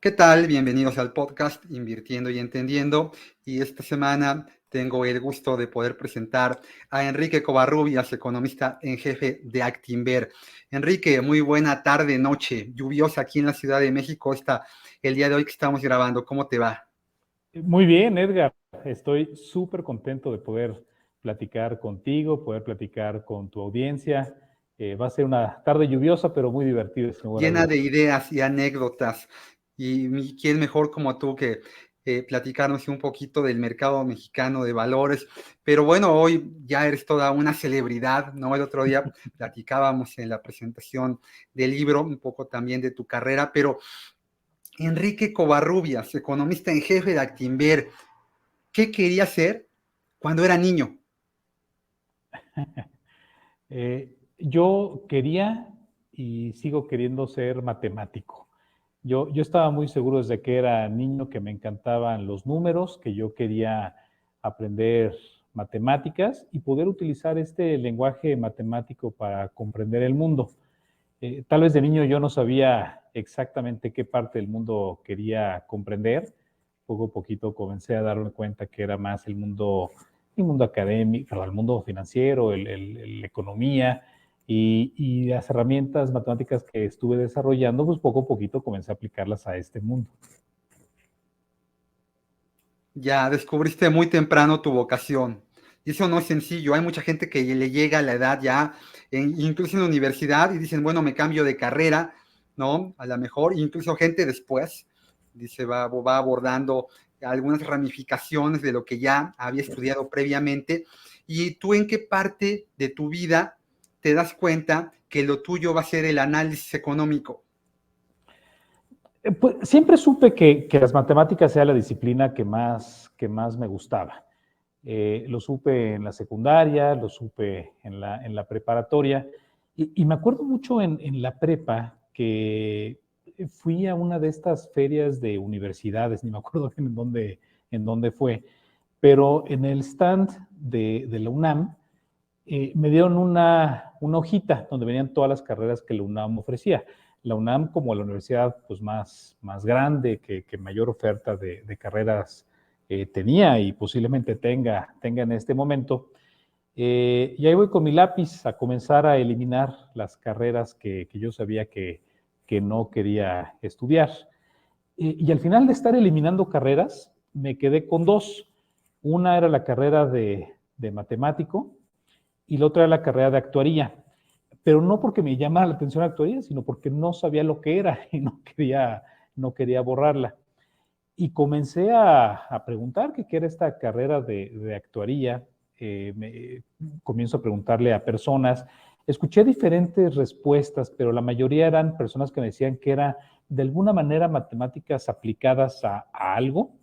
¿Qué tal? Bienvenidos al podcast Invirtiendo y Entendiendo. Y esta semana tengo el gusto de poder presentar a Enrique Covarrubias, economista en jefe de Actinver. Enrique, muy buena tarde, noche, lluviosa aquí en la Ciudad de México, el día de hoy que estamos grabando. ¿Cómo te va? Muy bien, Edgar. Estoy súper contento de poder platicar contigo, poder platicar con tu audiencia. Va a ser una tarde lluviosa, pero muy divertida, sin lugar a Llena de dudas. ideas y anécdotas. Y quién mejor como tú que platicarnos un poquito del mercado mexicano de valores. Pero bueno, hoy ya eres toda una celebridad, ¿no? El otro día platicábamos en la presentación del libro, un poco también de tu carrera, pero Enrique Covarrubias, economista en jefe de Actinver, ¿qué quería ser cuando era niño? Yo quería y sigo queriendo ser matemático. Yo estaba muy seguro desde que era niño que me encantaban los números, que yo quería aprender matemáticas y poder utilizar este lenguaje matemático para comprender el mundo. Tal vez de niño yo no sabía exactamente qué parte del mundo quería comprender. Poco a poquito comencé a darme cuenta que era más el mundo académico, el mundo financiero, la economía y las herramientas matemáticas que estuve desarrollando, pues poco a poquito comencé a aplicarlas a este mundo. Ya descubriste muy temprano tu vocación. Y eso no es sencillo. Hay mucha gente que le llega a la edad ya, incluso en la universidad, y dicen, bueno, me cambio de carrera, ¿no? A lo mejor, incluso gente después, dice, va abordando algunas ramificaciones de lo que ya había estudiado previamente. ¿Y tú en qué parte de tu vida te das cuenta que lo tuyo va a ser el análisis económico? Pues, siempre supe que las matemáticas era la disciplina que más me gustaba. Lo supe en la secundaria, lo supe en la preparatoria, y me acuerdo mucho en la prepa que fui a una de estas ferias de universidades, ni me acuerdo bien en dónde fue, pero en el stand de la UNAM me dieron una hojita donde venían todas las carreras que la UNAM ofrecía. La UNAM como la universidad pues, más grande, que mayor oferta de carreras tenía y posiblemente tenga en este momento. Y ahí voy con mi lápiz a comenzar a eliminar las carreras que yo sabía que no quería estudiar. Y al final de estar eliminando carreras, me quedé con dos. Una era la carrera de matemático y la otra era la carrera de actuaría. Pero no porque me llamara la atención la actuaría, sino porque no sabía lo que era y no quería borrarla. Y comencé a preguntar qué era esta carrera de actuaría. Comienzo a preguntarle a personas. Escuché diferentes respuestas, pero la mayoría eran personas que me decían que era de alguna manera matemáticas aplicadas a algo,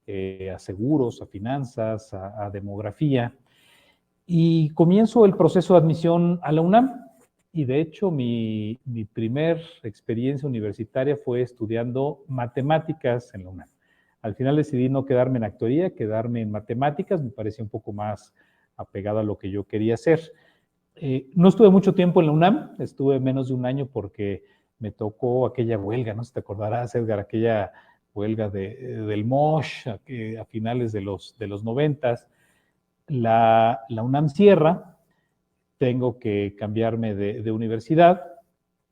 a seguros, a finanzas, a demografía. Y comienzo el proceso de admisión a la UNAM. Y de hecho, mi primer experiencia universitaria fue estudiando matemáticas en la UNAM. Al final decidí no quedarme en actuaría, quedarme en matemáticas, me parecía un poco más apegado a lo que yo quería hacer. No estuve mucho tiempo en la UNAM, estuve menos de un año porque me tocó aquella huelga, no sé si te acordarás, Edgar, aquella huelga del MOSH a finales de los 90. La UNAM cierra, tengo que cambiarme de universidad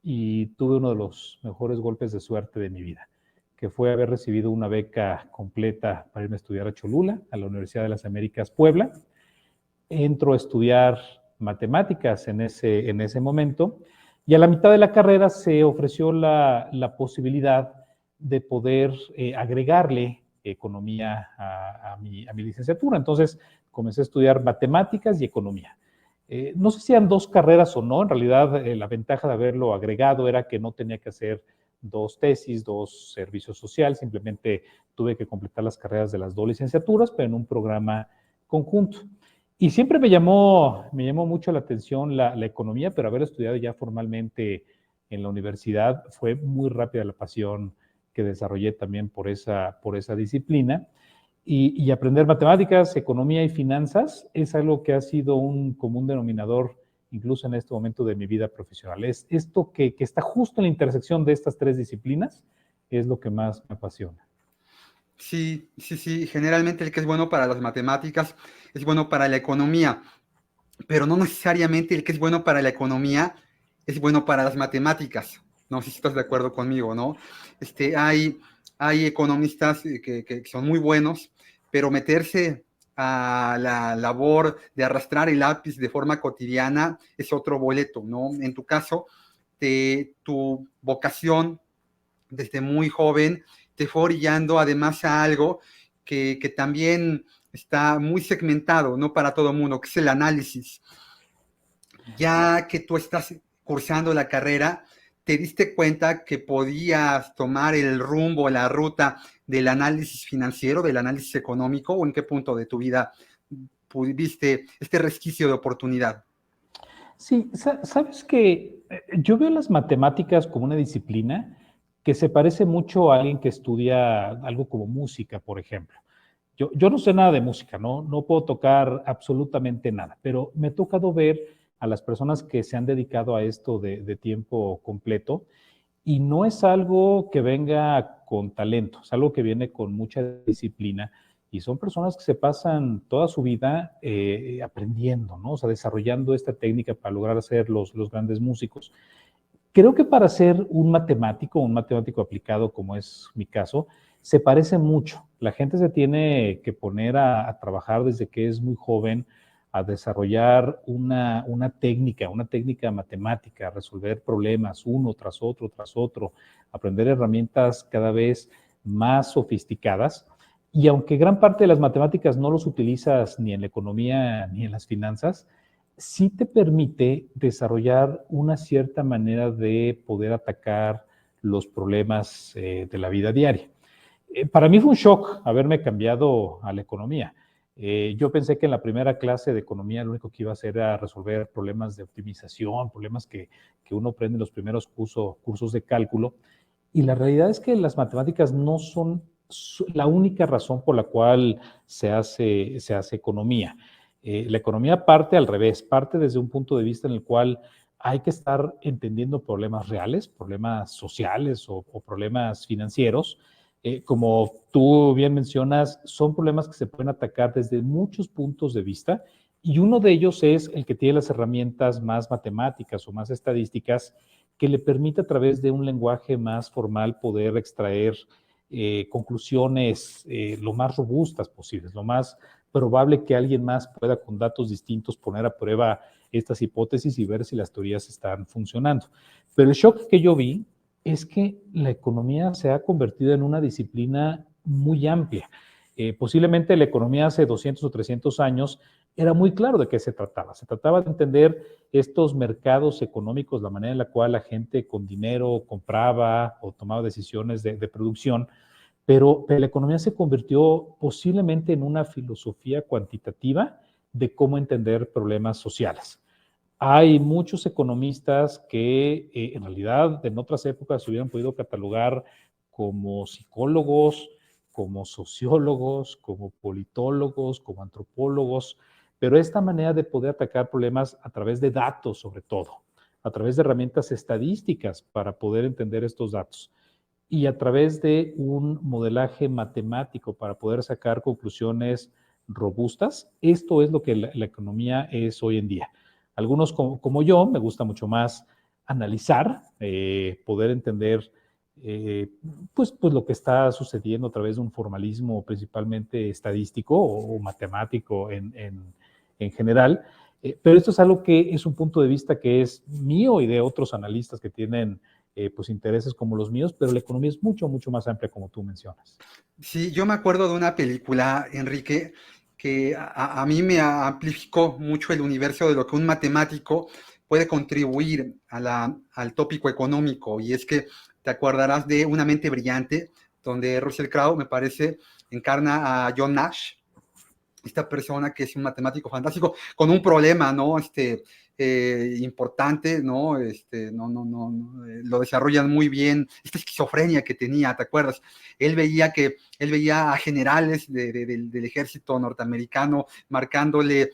y tuve uno de los mejores golpes de suerte de mi vida, que fue haber recibido una beca completa para irme a estudiar a Cholula, a la Universidad de las Américas Puebla. Entro a estudiar matemáticas en ese momento y a la mitad de la carrera se ofreció la posibilidad de poder agregarle economía a mi licenciatura. Entonces comencé a estudiar matemáticas y economía. No sé si eran dos carreras o no, en realidad la ventaja de haberlo agregado era que no tenía que hacer dos tesis, dos servicios sociales, simplemente tuve que completar las carreras de las dos licenciaturas, pero en un programa conjunto. Y siempre me llamó mucho la atención la economía, pero haber estudiado ya formalmente en la universidad fue muy rápida la pasión que desarrollé también por esa disciplina. Y aprender matemáticas, economía y finanzas es algo que ha sido un común denominador incluso en este momento de mi vida profesional. Es esto que está justo en la intersección de estas tres disciplinas, es lo que más me apasiona. Sí, sí, sí. Generalmente el que es bueno para las matemáticas es bueno para la economía, pero no necesariamente el que es bueno para la economía es bueno para las matemáticas. No sé si estás de acuerdo conmigo, ¿no? Hay economistas que son muy buenos, pero meterse a la labor de arrastrar el lápiz de forma cotidiana es otro boleto, ¿no? En tu caso, tu vocación desde muy joven te fue orillando además a algo que también está muy segmentado, no para todo el mundo, que es el análisis. Ya que tú estás cursando la carrera, te diste cuenta que podías tomar el rumbo, la ruta del análisis financiero, del análisis económico, o en qué punto de tu vida viste este resquicio de oportunidad. Sí, sabes que yo veo las matemáticas como una disciplina que se parece mucho a alguien que estudia algo como música, por ejemplo. Yo no sé nada de música, no puedo tocar absolutamente nada, pero me ha tocado ver a las personas que se han dedicado a esto de tiempo completo y no es algo que venga con talento, es algo que viene con mucha disciplina y son personas que se pasan toda su vida aprendiendo, ¿no? O sea, desarrollando esta técnica para lograr ser los grandes músicos. Creo que para ser un matemático aplicado, como es mi caso, se parece mucho. La gente se tiene que poner a trabajar desde que es muy joven, a desarrollar una técnica matemática, a resolver problemas uno tras otro, aprender herramientas cada vez más sofisticadas. Y aunque gran parte de las matemáticas no los utilizas ni en la economía ni en las finanzas, sí te permite desarrollar una cierta manera de poder atacar los problemas de la vida diaria. Para mí fue un shock haberme cambiado a la economía. Yo pensé que en la primera clase de economía lo único que iba a hacer era resolver problemas de optimización, problemas que uno aprende en los primeros cursos de cálculo. Y la realidad es que las matemáticas no son la única razón por la cual se hace economía. La economía parte al revés, parte desde un punto de vista en el cual hay que estar entendiendo problemas reales, problemas sociales o problemas financieros. Como tú bien mencionas, son problemas que se pueden atacar desde muchos puntos de vista y uno de ellos es el que tiene las herramientas más matemáticas o más estadísticas que le permite a través de un lenguaje más formal poder extraer conclusiones lo más robustas posibles, lo más probable que alguien más pueda con datos distintos poner a prueba estas hipótesis y ver si las teorías están funcionando. Pero el shock que yo vi es que la economía se ha convertido en una disciplina muy amplia. Posiblemente la economía hace 200 o 300 años era muy claro de qué se trataba. Se trataba de entender estos mercados económicos, la manera en la cual la gente con dinero compraba o tomaba decisiones de producción, pero la economía se convirtió posiblemente en una filosofía cuantitativa de cómo entender problemas sociales. Hay muchos economistas que en realidad en otras épocas se hubieran podido catalogar como psicólogos, como sociólogos, como politólogos, como antropólogos, pero esta manera de poder atacar problemas a través de datos sobre todo, a través de herramientas estadísticas para poder entender estos datos y a través de un modelaje matemático para poder sacar conclusiones robustas. Esto es lo que la economía es hoy en día. Algunos como yo, me gusta mucho más analizar, poder entender pues lo que está sucediendo a través de un formalismo principalmente estadístico o matemático en general. Pero esto es algo que es un punto de vista que es mío y de otros analistas que tienen pues intereses como los míos, pero la economía es mucho, mucho más amplia como tú mencionas. Sí, yo me acuerdo de una película, Enrique, que a mí me amplificó mucho el universo de lo que un matemático puede contribuir al tópico económico. Y es que te acordarás de Una mente brillante, donde Russell Crowe, me parece, encarna a John Nash, esta persona que es un matemático fantástico, con un problema, ¿no? Importante, ¿no? Lo desarrollan muy bien, esta esquizofrenia que tenía, ¿te acuerdas? Él veía a generales del ejército norteamericano marcándole,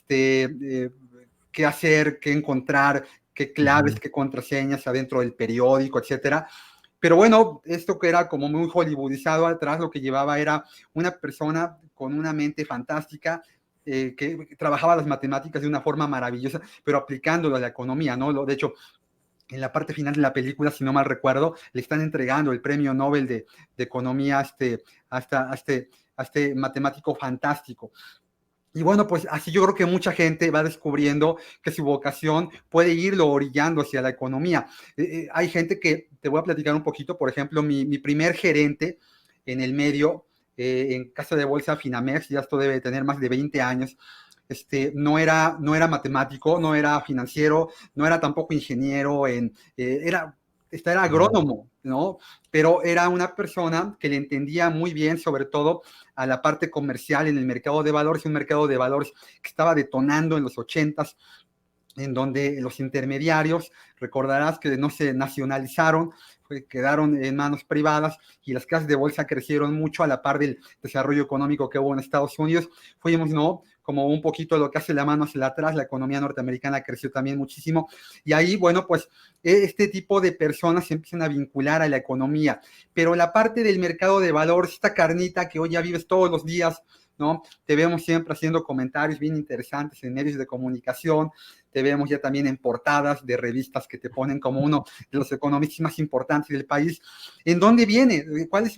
qué hacer, qué encontrar, qué claves, Ujú. qué contraseñas adentro del periódico, etcétera. Pero bueno, esto que era como muy hollywoodizado atrás, lo que llevaba era una persona con una mente fantástica, que trabajaba las matemáticas de una forma maravillosa, pero aplicándolo a la economía, ¿no? De hecho, en la parte final de la película, si no mal recuerdo, le están entregando el premio Nobel de Economía a este matemático fantástico. Y bueno, pues así yo creo que mucha gente va descubriendo que su vocación puede irlo orillando hacia la economía. Hay gente que, te voy a platicar un poquito, por ejemplo, mi primer gerente en el medio, en Casa de Bolsa Finamex, ya esto debe tener más de 20 años, no era matemático, no era financiero, no era tampoco ingeniero, era agrónomo, ¿no? Pero era una persona que le entendía muy bien, sobre todo a la parte comercial en el mercado de valores, un mercado de valores que estaba detonando en los 80s, en donde los intermediarios, recordarás que no se nacionalizaron, quedaron en manos privadas y las casas de bolsa crecieron mucho a la par del desarrollo económico que hubo en Estados Unidos. Fuimos, ¿no? Como un poquito lo que hace la mano hacia atrás, la economía norteamericana creció también muchísimo. Y ahí, bueno, pues este tipo de personas se empiezan a vincular a la economía. Pero la parte del mercado de valores, esta carnita que hoy ya vives todos los días, ¿no? Te vemos siempre haciendo comentarios bien interesantes en medios de comunicación, te vemos ya también en portadas de revistas que te ponen como uno de los economistas más importantes del país. ¿En dónde viene? ¿Cuál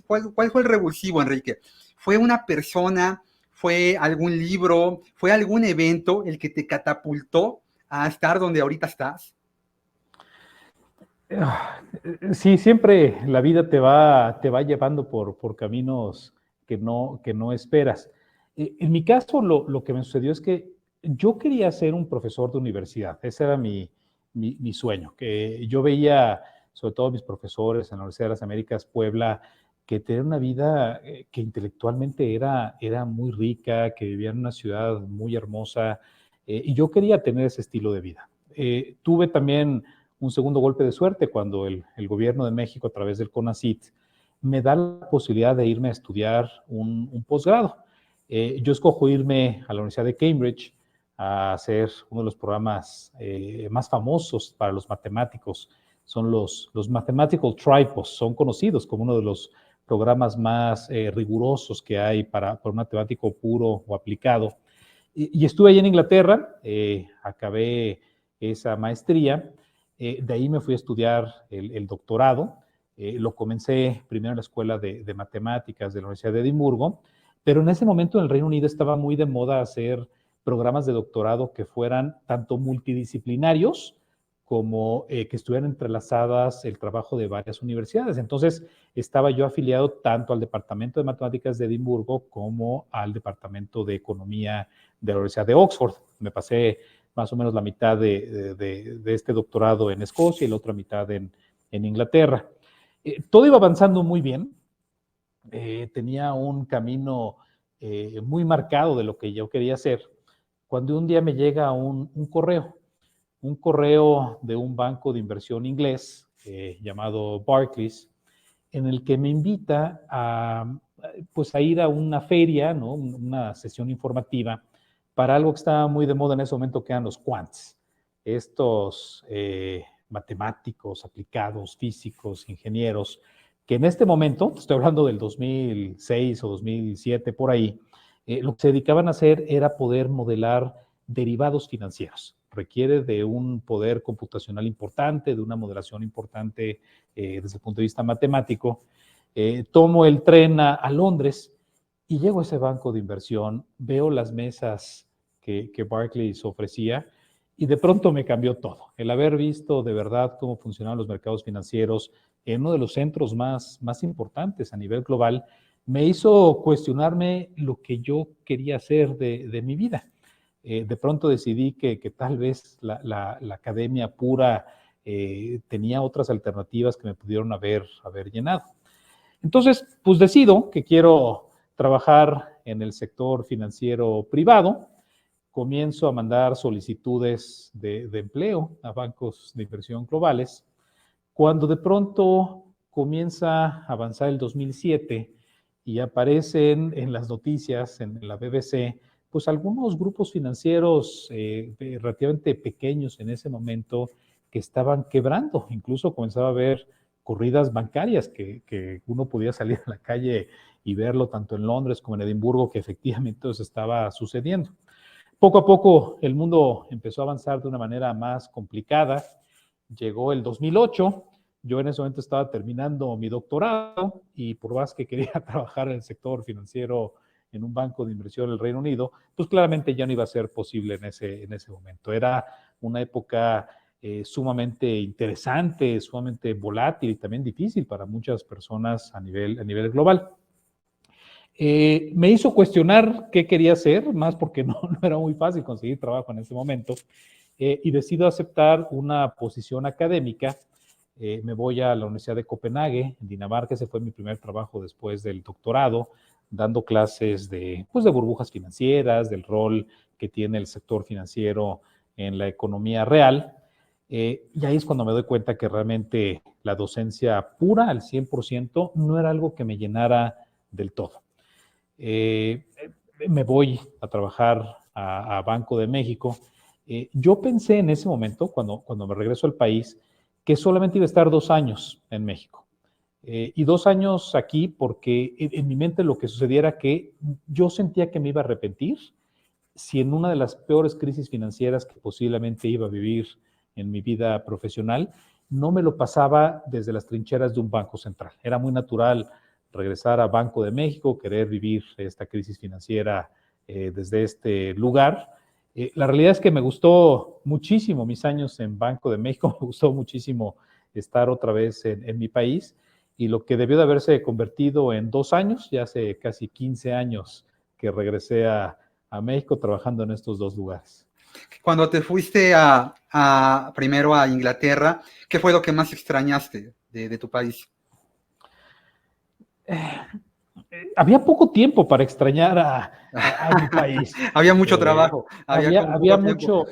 fue el revulsivo, Enrique? ¿Fue una persona? ¿Fue algún libro? ¿Fue algún evento el que te catapultó a estar donde ahorita estás? Sí, siempre la vida te va llevando por caminos que no esperas. En mi caso, lo que me sucedió es que yo quería ser un profesor de universidad. Ese era mi sueño. Que yo veía, sobre todo mis profesores en la Universidad de las Américas, Puebla, que tenían una vida que intelectualmente era muy rica, que vivían en una ciudad muy hermosa, y yo quería tener ese estilo de vida. Tuve también un segundo golpe de suerte cuando el gobierno de México, a través del CONACYT, me da la posibilidad de irme a estudiar un posgrado. Yo escojo irme a la Universidad de Cambridge a hacer uno de los programas más famosos para los matemáticos. Son los Mathematical Tripos, son conocidos como uno de los programas más rigurosos que hay para un matemático puro o aplicado. Y estuve ahí en Inglaterra, acabé esa maestría. De ahí me fui a estudiar el doctorado. Lo comencé primero en la Escuela de Matemáticas de la Universidad de Edimburgo, pero en ese momento en el Reino Unido estaba muy de moda hacer programas de doctorado que fueran tanto multidisciplinarios como que estuvieran entrelazadas el trabajo de varias universidades. Entonces, estaba yo afiliado tanto al Departamento de Matemáticas de Edimburgo como al Departamento de Economía de la Universidad de Oxford. Me pasé más o menos la mitad de este doctorado en Escocia y la otra mitad en Inglaterra. Todo iba avanzando muy bien. Tenía un camino muy marcado de lo que yo quería hacer, cuando un día me llega un correo de un banco de inversión inglés llamado Barclays, en el que me invita pues a ir a una feria, ¿no? Una sesión informativa para algo que estaba muy de moda en ese momento, que eran los quants, estos matemáticos aplicados, físicos, ingenieros, que en este momento, estoy hablando del 2006 o 2007, por ahí, lo que se dedicaban a hacer era poder modelar derivados financieros. Requiere de un poder computacional importante, de una modelación importante desde el punto de vista matemático. Tomo el tren a Londres y llego a ese banco de inversión, veo las mesas que Barclays ofrecía y de pronto me cambió todo. El haber visto de verdad cómo funcionaban los mercados financieros en uno de los centros más importantes a nivel global, me hizo cuestionarme lo que yo quería hacer de mi vida. De pronto decidí que tal vez la academia pura tenía otras alternativas que me pudieron haber llenado. Entonces, pues decido que quiero trabajar en el sector financiero privado. Comienzo a mandar solicitudes de empleo a bancos de inversión globales, cuando de pronto comienza a avanzar el 2007 y aparecen en las noticias, en la BBC, pues algunos grupos financieros relativamente pequeños en ese momento que estaban quebrando. Incluso comenzaba a haber corridas bancarias que uno podía salir a la calle y verlo tanto en Londres como en Edimburgo, que efectivamente eso estaba sucediendo. Poco a poco el mundo empezó a avanzar de una manera más complicada. Llegó el 2008, yo en ese momento estaba terminando mi doctorado y por más que quería trabajar en el sector financiero en un banco de inversión en el Reino Unido, pues claramente ya no iba a ser posible en ese momento. Era una época sumamente interesante, sumamente volátil y también difícil para muchas personas a nivel global. Me hizo cuestionar qué quería hacer, más porque no era muy fácil conseguir trabajo en ese momento, y decido aceptar una posición académica. Me voy a la Universidad de Copenhague, en Dinamarca. Ese fue mi primer trabajo después del doctorado, dando clases de burbujas financieras, del rol que tiene el sector financiero en la economía real. Y ahí es cuando me doy cuenta que realmente la docencia pura, al 100%, no era algo que me llenara del todo. Me voy a trabajar a Banco de México. Yo pensé en ese momento, cuando me regreso al país, que solamente iba a estar 2 años en México. Y 2 años aquí porque en mi mente lo que sucediera que yo sentía que me iba a arrepentir si en una de las peores crisis financieras que posiblemente iba a vivir en mi vida profesional, no me lo pasaba desde las trincheras de un banco central. Era muy natural regresar a Banco de México, querer vivir esta crisis financiera desde este lugar. La realidad es que me gustó muchísimo mis años en Banco de México, me gustó muchísimo estar otra vez en mi país, y lo que debió de haberse convertido en 2 años, ya hace casi 15 años que regresé a México trabajando en estos 2 lugares. Cuando te fuiste primero a Inglaterra, ¿qué fue lo que más extrañaste de tu país? Había poco tiempo para extrañar a mi país. Había mucho trabajo, había como Había poco tiempo. mucho.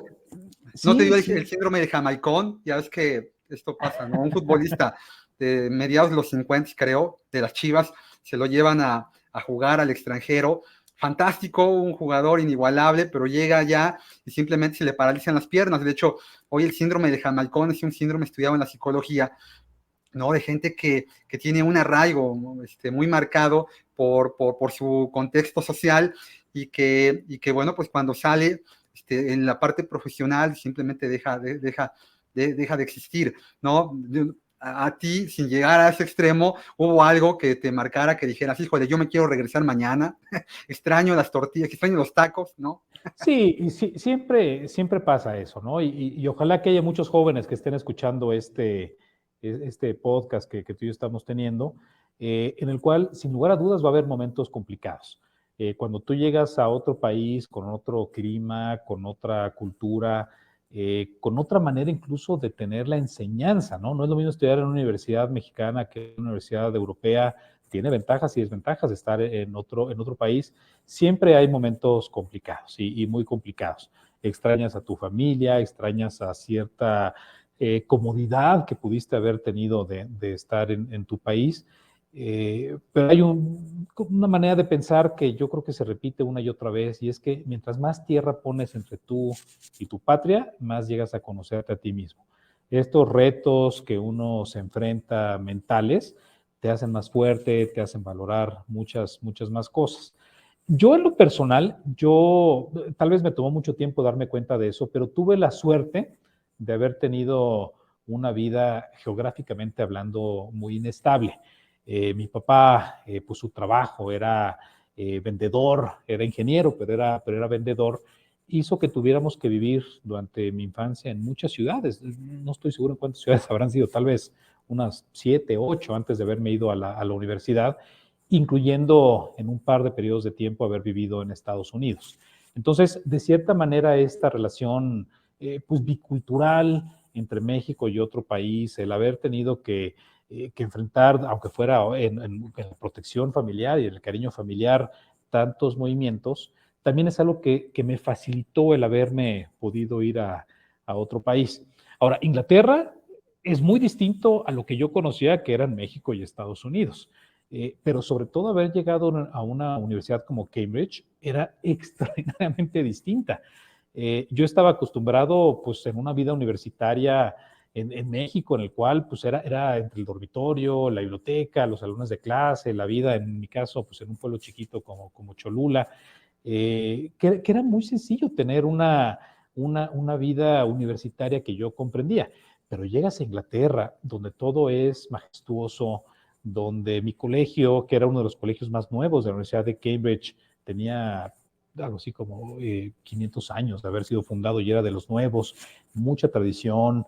¿No te Sí, dio el sí. síndrome de Jamaicón? Ya ves que esto pasa, ¿no? Un futbolista de mediados de los 50, creo, de las Chivas, se lo llevan a jugar al extranjero. Fantástico, un jugador inigualable, pero llega allá y simplemente se le paralizan las piernas. De hecho, hoy el síndrome de Jamaicón es un síndrome estudiado en la psicología, ¿no? De gente que tiene un arraigo muy marcado por su contexto social y que, bueno, pues cuando sale en la parte profesional simplemente deja de existir, ¿no? A ti, sin llegar a ese extremo, hubo algo que te marcara, que dijeras, híjole, yo me quiero regresar mañana, extraño las tortillas, extraño los tacos, ¿no? Sí, sí, siempre pasa eso, ¿no? Y ojalá que haya muchos jóvenes que estén escuchando este podcast que tú y yo estamos teniendo, en el cual, sin lugar a dudas, va a haber momentos complicados. Cuando tú llegas a otro país con otro clima, con otra cultura, con otra manera incluso de tener la enseñanza, ¿no? No es lo mismo estudiar en una universidad mexicana que en una universidad europea. Tiene ventajas y desventajas de estar en otro país. Siempre hay momentos complicados y muy complicados. Extrañas a tu familia, extrañas a cierta comodidad que pudiste haber tenido de estar en tu país, pero hay una manera de pensar que yo creo que se repite una y otra vez, y es que mientras más tierra pones entre tú y tu patria, más llegas a conocerte a ti mismo. Estos retos que uno se enfrenta mentales te hacen más fuerte, te hacen valorar muchas más cosas. Yo en lo personal, tal vez me tomó mucho tiempo darme cuenta de eso, pero tuve la suerte de haber tenido una vida geográficamente hablando muy inestable. Mi papá, pues su trabajo era vendedor, era ingeniero, pero era vendedor, hizo que tuviéramos que vivir durante mi infancia en muchas ciudades. No estoy seguro en cuántas ciudades habrán sido, tal vez unas 7, 8 antes de haberme ido a la universidad, incluyendo en un par de periodos de tiempo haber vivido en Estados Unidos. Entonces, de cierta manera, esta relación pues bicultural entre México y otro país, el haber tenido que enfrentar, aunque fuera en la protección familiar y en el cariño familiar, tantos movimientos, también es algo que me facilitó el haberme podido ir a otro país. Ahora, Inglaterra es muy distinto a lo que yo conocía que eran México y Estados Unidos. Pero sobre todo haber llegado a una universidad como Cambridge era extraordinariamente distinta. Yo estaba acostumbrado, pues, en una vida universitaria en México, en el cual pues era entre el dormitorio, la biblioteca, los salones de clase, la vida, en mi caso, pues en un pueblo chiquito como Cholula, que era muy sencillo tener una vida universitaria que yo comprendía. Pero llegas a Inglaterra, donde todo es majestuoso, donde mi colegio, que era uno de los colegios más nuevos de la Universidad de Cambridge, tenía algo así como 500 años de haber sido fundado y era de los nuevos, mucha tradición,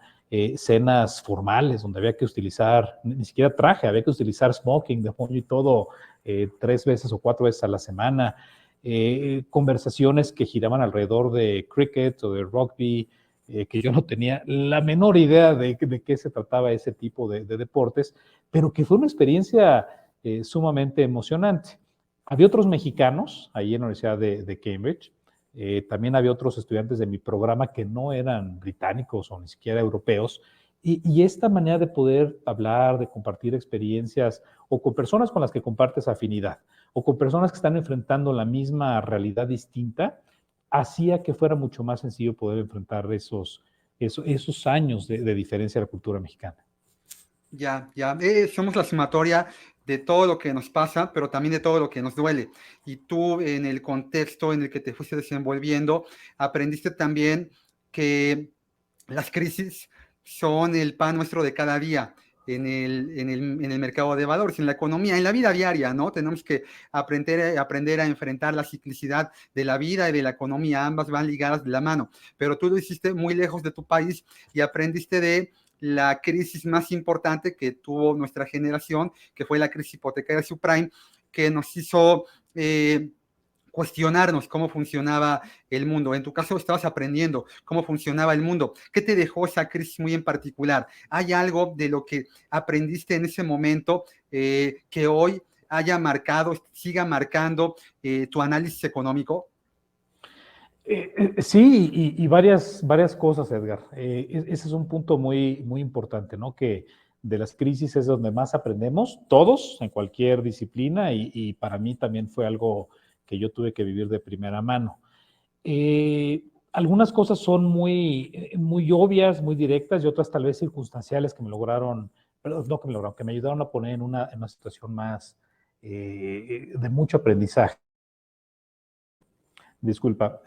cenas formales donde había que utilizar, ni siquiera traje, había que utilizar smoking de moño y todo 3 veces o 4 veces a la semana, conversaciones que giraban alrededor de cricket o de rugby, que yo no tenía la menor idea de qué se trataba ese tipo de deportes, pero que fue una experiencia sumamente emocionante. Había otros mexicanos ahí en la Universidad de Cambridge, también había otros estudiantes de mi programa que no eran británicos o ni siquiera europeos, y esta manera de poder hablar, de compartir experiencias, o con personas con las que compartes afinidad, o con personas que están enfrentando la misma realidad distinta, hacía que fuera mucho más sencillo poder enfrentar esos años de diferencia de la cultura mexicana. Ya, ya. Somos la sumatoria de todo lo que nos pasa, pero también de todo lo que nos duele. Y tú, en el contexto en el que te fuiste desenvolviendo, aprendiste también que las crisis son el pan nuestro de cada día en el mercado de valores, en la economía, en la vida diaria, ¿no? Tenemos que aprender a enfrentar la ciclicidad de la vida y de la economía, ambas van ligadas de la mano, pero tú lo hiciste muy lejos de tu país y aprendiste de la crisis más importante que tuvo nuestra generación, que fue la crisis hipotecaria subprime, que nos hizo cuestionarnos cómo funcionaba el mundo. En tu caso estabas aprendiendo cómo funcionaba el mundo. ¿Qué te dejó esa crisis muy en particular? ¿Hay algo de lo que aprendiste en ese momento que hoy haya marcado, siga marcando tu análisis económico? Sí, y varias cosas, Edgar. Ese es un punto muy importante, ¿no? Que de las crisis es donde más aprendemos, todos, en cualquier disciplina, y para mí también fue algo que yo tuve que vivir de primera mano. Algunas cosas son muy obvias, muy directas, y otras tal vez circunstanciales que me lograron, perdón, no que me lograron, que me ayudaron a poner en una situación más de mucho aprendizaje. Disculpa.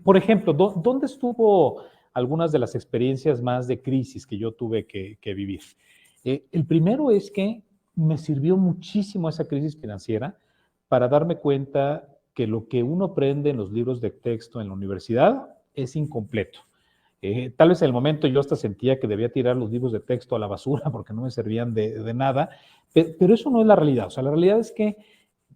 Por ejemplo, ¿dónde estuvo algunas de las experiencias más de crisis que yo tuve que vivir? El primero es que me sirvió muchísimo esa crisis financiera para darme cuenta que lo que uno aprende en los libros de texto en la universidad es incompleto. Tal vez en el momento yo hasta sentía que debía tirar los libros de texto a la basura porque no me servían de nada, pero eso no es la realidad. O sea, la realidad es que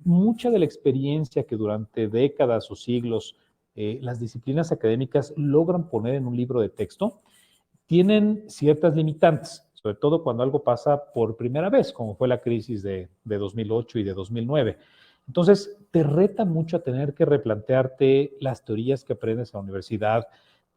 mucha de la experiencia que durante décadas o siglos las disciplinas académicas logran poner en un libro de texto, tienen ciertas limitantes, sobre todo cuando algo pasa por primera vez, como fue la crisis de 2008 y de 2009. Entonces, te reta mucho a tener que replantearte las teorías que aprendes en la universidad,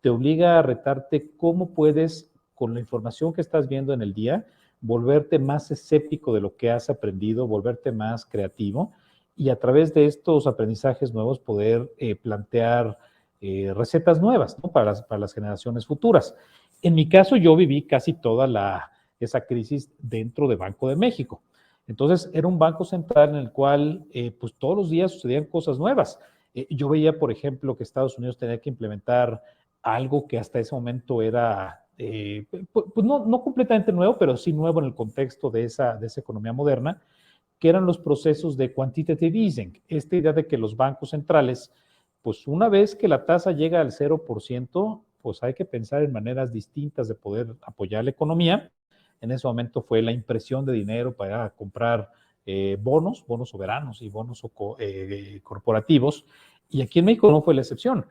te obliga a retarte cómo puedes, con la información que estás viendo en el día, volverte más escéptico de lo que has aprendido, volverte más creativo y a través de estos aprendizajes nuevos poder plantear recetas nuevas, ¿no? Para las generaciones futuras. En mi caso, yo viví casi toda esa crisis dentro de Banco de México. Entonces, era un banco central en el cual, pues todos los días sucedían cosas nuevas. Yo veía, por ejemplo, que Estados Unidos tenía que implementar algo que hasta ese momento era, pues no completamente nuevo, pero sí nuevo en el contexto de esa economía moderna, que eran los procesos de quantitative easing. Esta idea de que los bancos centrales, pues una vez que la tasa llega al 0%, pues hay que pensar en maneras distintas de poder apoyar la economía. En ese momento fue la impresión de dinero para comprar bonos soberanos y bonos corporativos. Y aquí en México no fue la excepción.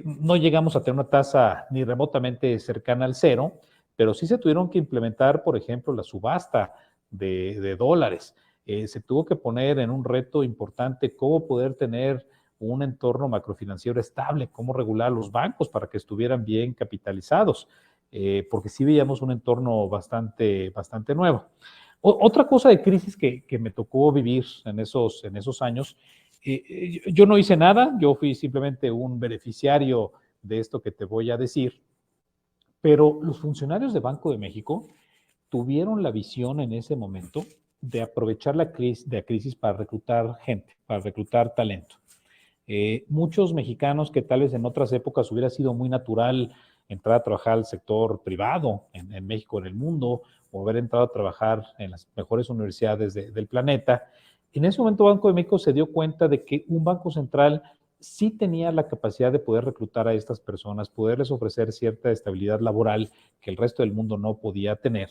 No llegamos a tener una tasa ni remotamente cercana al cero, pero sí se tuvieron que implementar, por ejemplo, la subasta de dólares. Se tuvo que poner en un reto importante cómo poder tener un entorno macrofinanciero estable, cómo regular los bancos para que estuvieran bien capitalizados, porque sí veíamos un entorno bastante nuevo. Otra cosa de crisis que me tocó vivir en esos años, yo no hice nada, yo fui simplemente un beneficiario de esto que te voy a decir, Pero los funcionarios de Banco de México tuvieron la visión en ese momento de aprovechar la crisis para reclutar gente, para reclutar talento. Muchos mexicanos que tal vez en otras épocas hubiera sido muy natural entrar a trabajar al sector privado en México, en el mundo, o haber entrado a trabajar en las mejores universidades del planeta, en ese momento Banco de México se dio cuenta de que un banco central sí tenía la capacidad de poder reclutar a estas personas, poderles ofrecer cierta estabilidad laboral que el resto del mundo no podía tener.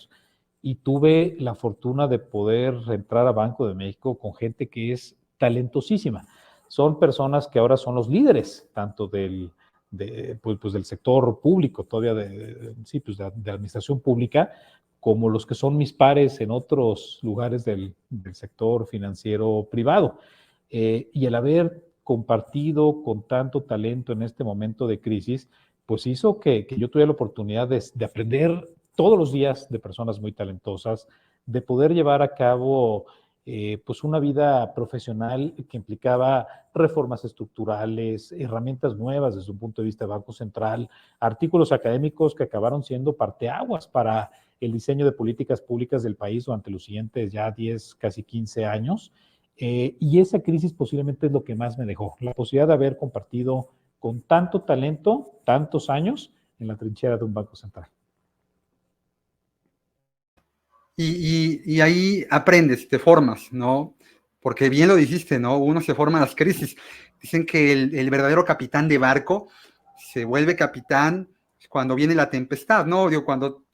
Y tuve la fortuna de poder entrar a Banco de México con gente que es talentosísima. Son personas que ahora son los líderes, tanto pues del sector público, todavía sí, pues de administración pública, como los que son mis pares en otros lugares del sector financiero privado. Y el haber compartido con tanto talento en este momento de crisis, pues hizo que yo tuviera la oportunidad de aprender todos los días de personas muy talentosas, de poder llevar a cabo pues una vida profesional que implicaba reformas estructurales, herramientas nuevas desde un punto de vista de Banco Central, artículos académicos que acabaron siendo parteaguas para el diseño de políticas públicas del país durante los siguientes ya 10, casi 15 años. Y esa crisis posiblemente es lo que más me dejó, la posibilidad de haber compartido con tanto talento, tantos años en la trinchera de un banco central. Y ahí aprendes, te formas, ¿no? Porque bien lo dijiste, ¿no? Uno se forma en las crisis. Dicen que el verdadero capitán de barco se vuelve capitán cuando viene la tempestad, ¿no? Digo, cuando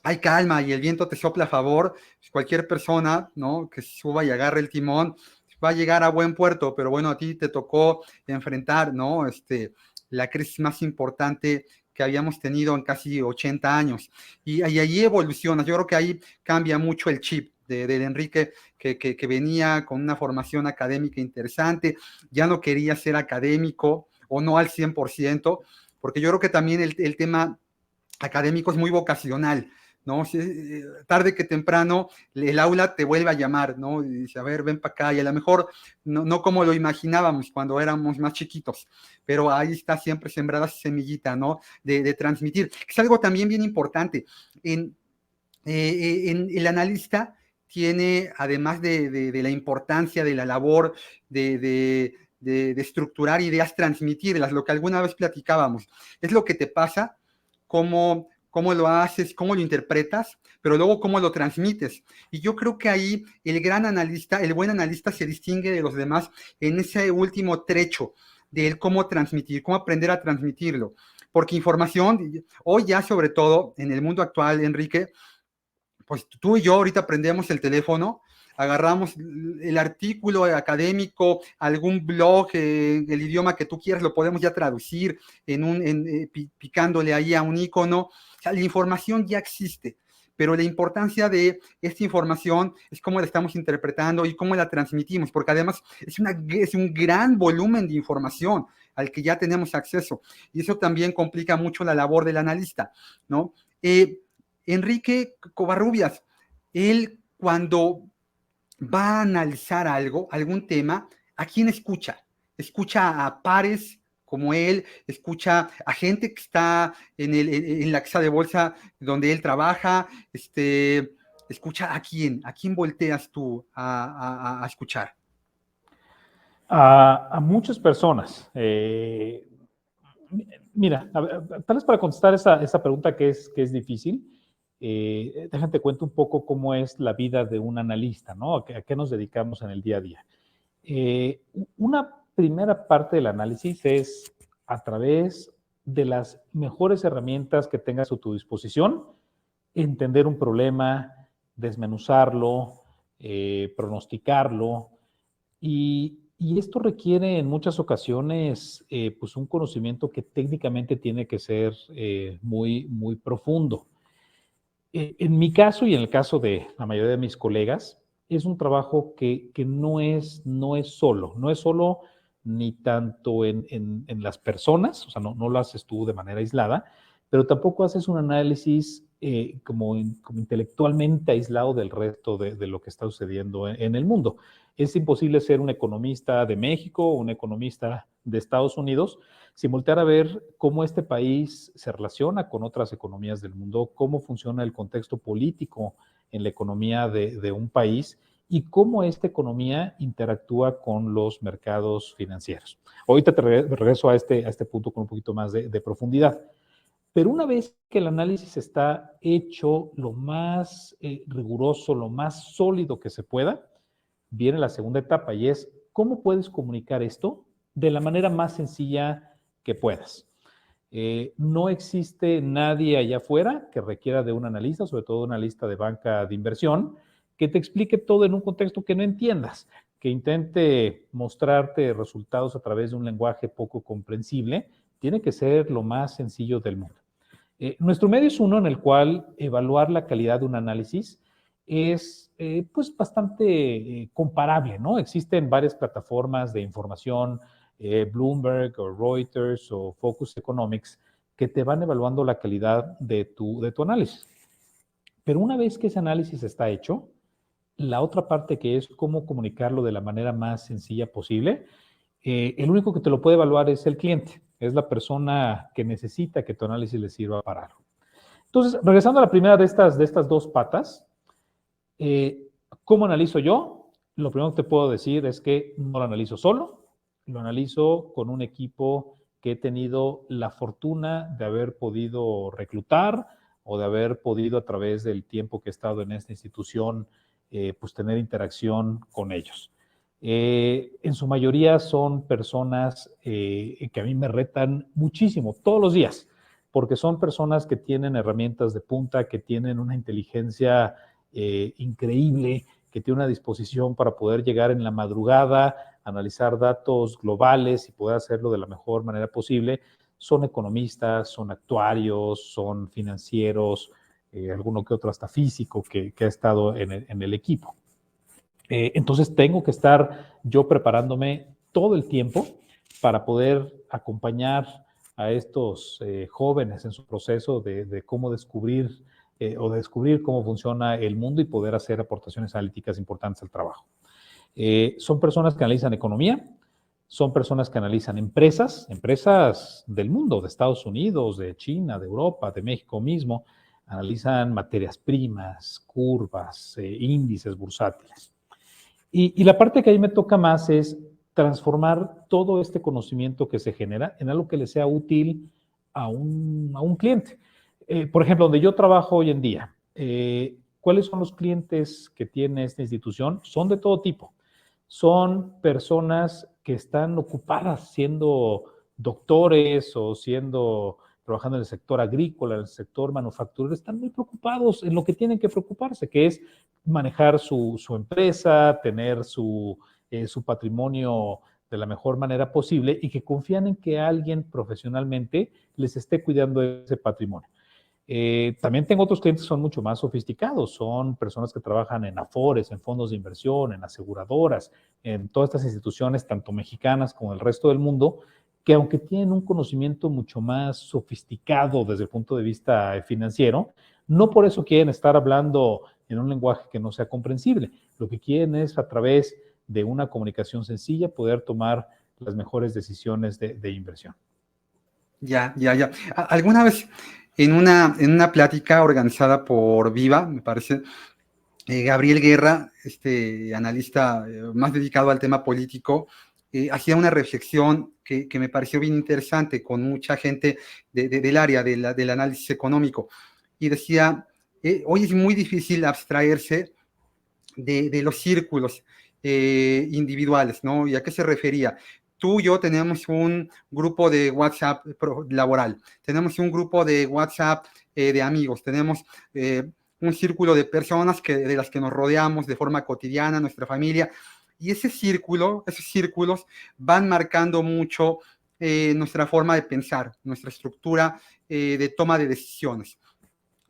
hay calma y el viento te sopla a favor, cualquier persona, ¿no? Que suba y agarre el timón va a llegar a buen puerto, pero bueno, a ti te tocó enfrentar, ¿no? La crisis más importante que habíamos tenido en casi 80 años. Y ahí evolucionas. Yo creo que ahí cambia mucho el chip del Enrique, que venía con una formación académica interesante, ya no quería ser académico o no al 100%, porque yo creo que también el tema académico es muy vocacional, ¿no? Tarde que temprano el aula te vuelve a llamar, ¿no? Y dice, a ver, ven para acá, y a lo mejor no como lo imaginábamos cuando éramos más chiquitos, pero ahí está siempre sembrada esa semillita, ¿no? De transmitir. Es algo también bien importante. En el analista tiene, además de la importancia de la labor de estructurar ideas, transmitirlas, lo que alguna vez platicábamos, es lo que te pasa, cómo lo haces, cómo lo interpretas, pero luego cómo lo transmites. Y yo creo que ahí el gran analista, el buen analista se distingue de los demás en ese último trecho de cómo transmitir, cómo aprender a transmitirlo. Porque información, hoy ya sobre todo en el mundo actual, Enrique, pues tú y yo ahorita prendemos el teléfono, agarramos el artículo académico, algún blog, el idioma que tú quieras, lo podemos ya traducir picándole ahí a un icono. O sea, la información ya existe, pero la importancia de esta información es cómo la estamos interpretando y cómo la transmitimos, porque además es un gran volumen de información al que ya tenemos acceso, y eso también complica mucho la labor del analista, ¿no? Enrique Covarrubias, él cuando va a analizar algo, algún tema, ¿a quién escucha? Escucha a pares como él, escucha a gente que está en la casa de bolsa donde él trabaja, escucha a quién volteas tú a escuchar. A muchas personas. Mira, tal vez para contestar esa pregunta que es difícil, déjate cuento un poco cómo es la vida de un analista, ¿no? ¿A qué nos dedicamos en el día a día? Una primera parte del análisis es a través de las mejores herramientas que tengas a tu disposición, entender un problema, desmenuzarlo, pronosticarlo, y esto requiere en muchas ocasiones pues un conocimiento que técnicamente tiene que ser muy, muy profundo. En mi caso y en el caso de la mayoría de mis colegas, es un trabajo que no es solo ni tanto en las personas, o sea, no lo haces tú de manera aislada, pero tampoco haces un análisis como intelectualmente aislado del resto de lo que está sucediendo en el mundo. Es imposible ser un economista de México o un economista de Estados Unidos sin voltear a ver cómo este país se relaciona con otras economías del mundo, cómo funciona el contexto político en la economía de un país y cómo esta economía interactúa con los mercados financieros. Ahorita te regreso a este punto con un poquito más de profundidad. Pero una vez que el análisis está hecho lo más riguroso, lo más sólido que se pueda, viene la segunda etapa y es cómo puedes comunicar esto de la manera más sencilla que puedas. No existe nadie allá afuera que requiera de un analista, sobre todo un analista de banca de inversión, que te explique todo en un contexto que no entiendas, que intente mostrarte resultados a través de un lenguaje poco comprensible. Tiene que ser lo más sencillo del mundo. Nuestro medio es uno en el cual evaluar la calidad de un análisis es pues bastante comparable, ¿no? Existen varias plataformas de información, Bloomberg o Reuters o Focus Economics, que te van evaluando la calidad de tu análisis. Pero una vez que ese análisis está hecho, la otra parte que es cómo comunicarlo de la manera más sencilla posible, el único que te lo puede evaluar es el cliente, es la persona que necesita que tu análisis le sirva para algo. Entonces, regresando a la primera de estas dos patas, ¿cómo analizo yo? Lo primero que te puedo decir es que no lo analizo solo, lo analizo con un equipo que he tenido la fortuna de haber podido reclutar o de haber podido a través del tiempo que he estado en esta institución, pues tener interacción con ellos. En su mayoría son personas que a mí me retan muchísimo, todos los días, porque son personas que tienen herramientas de punta, que tienen una inteligencia increíble, que tiene una disposición para poder llegar en la madrugada, analizar datos globales y poder hacerlo de la mejor manera posible. Son economistas, son actuarios, son financieros, alguno que otro hasta físico que ha estado en el equipo. Entonces tengo que estar yo preparándome todo el tiempo para poder acompañar a estos jóvenes en su proceso de cómo descubrir o de descubrir cómo funciona el mundo y poder hacer aportaciones analíticas importantes al trabajo. Son personas que analizan economía, son personas que analizan empresas del mundo, de Estados Unidos, de China, de Europa, de México mismo, analizan materias primas, curvas, índices bursátiles. Y la parte que a mí me toca más es transformar todo este conocimiento que se genera en algo que le sea útil a un cliente. Por ejemplo, donde yo trabajo hoy en día, ¿cuáles son los clientes que tiene esta institución? Son de todo tipo. Son personas que están ocupadas siendo doctores o trabajando en el sector agrícola, en el sector manufacturero, están muy preocupados en lo que tienen que preocuparse, que es manejar su empresa, tener su patrimonio de la mejor manera posible y que confían en que alguien profesionalmente les esté cuidando ese patrimonio. También tengo otros clientes que son mucho más sofisticados, son personas que trabajan en afores, en fondos de inversión, en aseguradoras, en todas estas instituciones, tanto mexicanas como el resto del mundo, que aunque tienen un conocimiento mucho más sofisticado desde el punto de vista financiero, no por eso quieren estar hablando en un lenguaje que no sea comprensible. Lo que quieren es, a través de una comunicación sencilla, poder tomar las mejores decisiones de inversión. Ya. Alguna vez en una plática organizada por Viva, me parece, Gabriel Guerra, analista más dedicado al tema político, hacía una reflexión que me pareció bien interesante con mucha gente del área del análisis económico, y decía, hoy es muy difícil abstraerse de los círculos individuales, ¿no? ¿Y a qué se refería? Tú y yo tenemos un grupo de WhatsApp laboral, tenemos un grupo de WhatsApp de amigos, tenemos un círculo de personas de las que nos rodeamos de forma cotidiana, nuestra familia, y esos círculos van marcando mucho nuestra forma de pensar, nuestra estructura de toma de decisiones.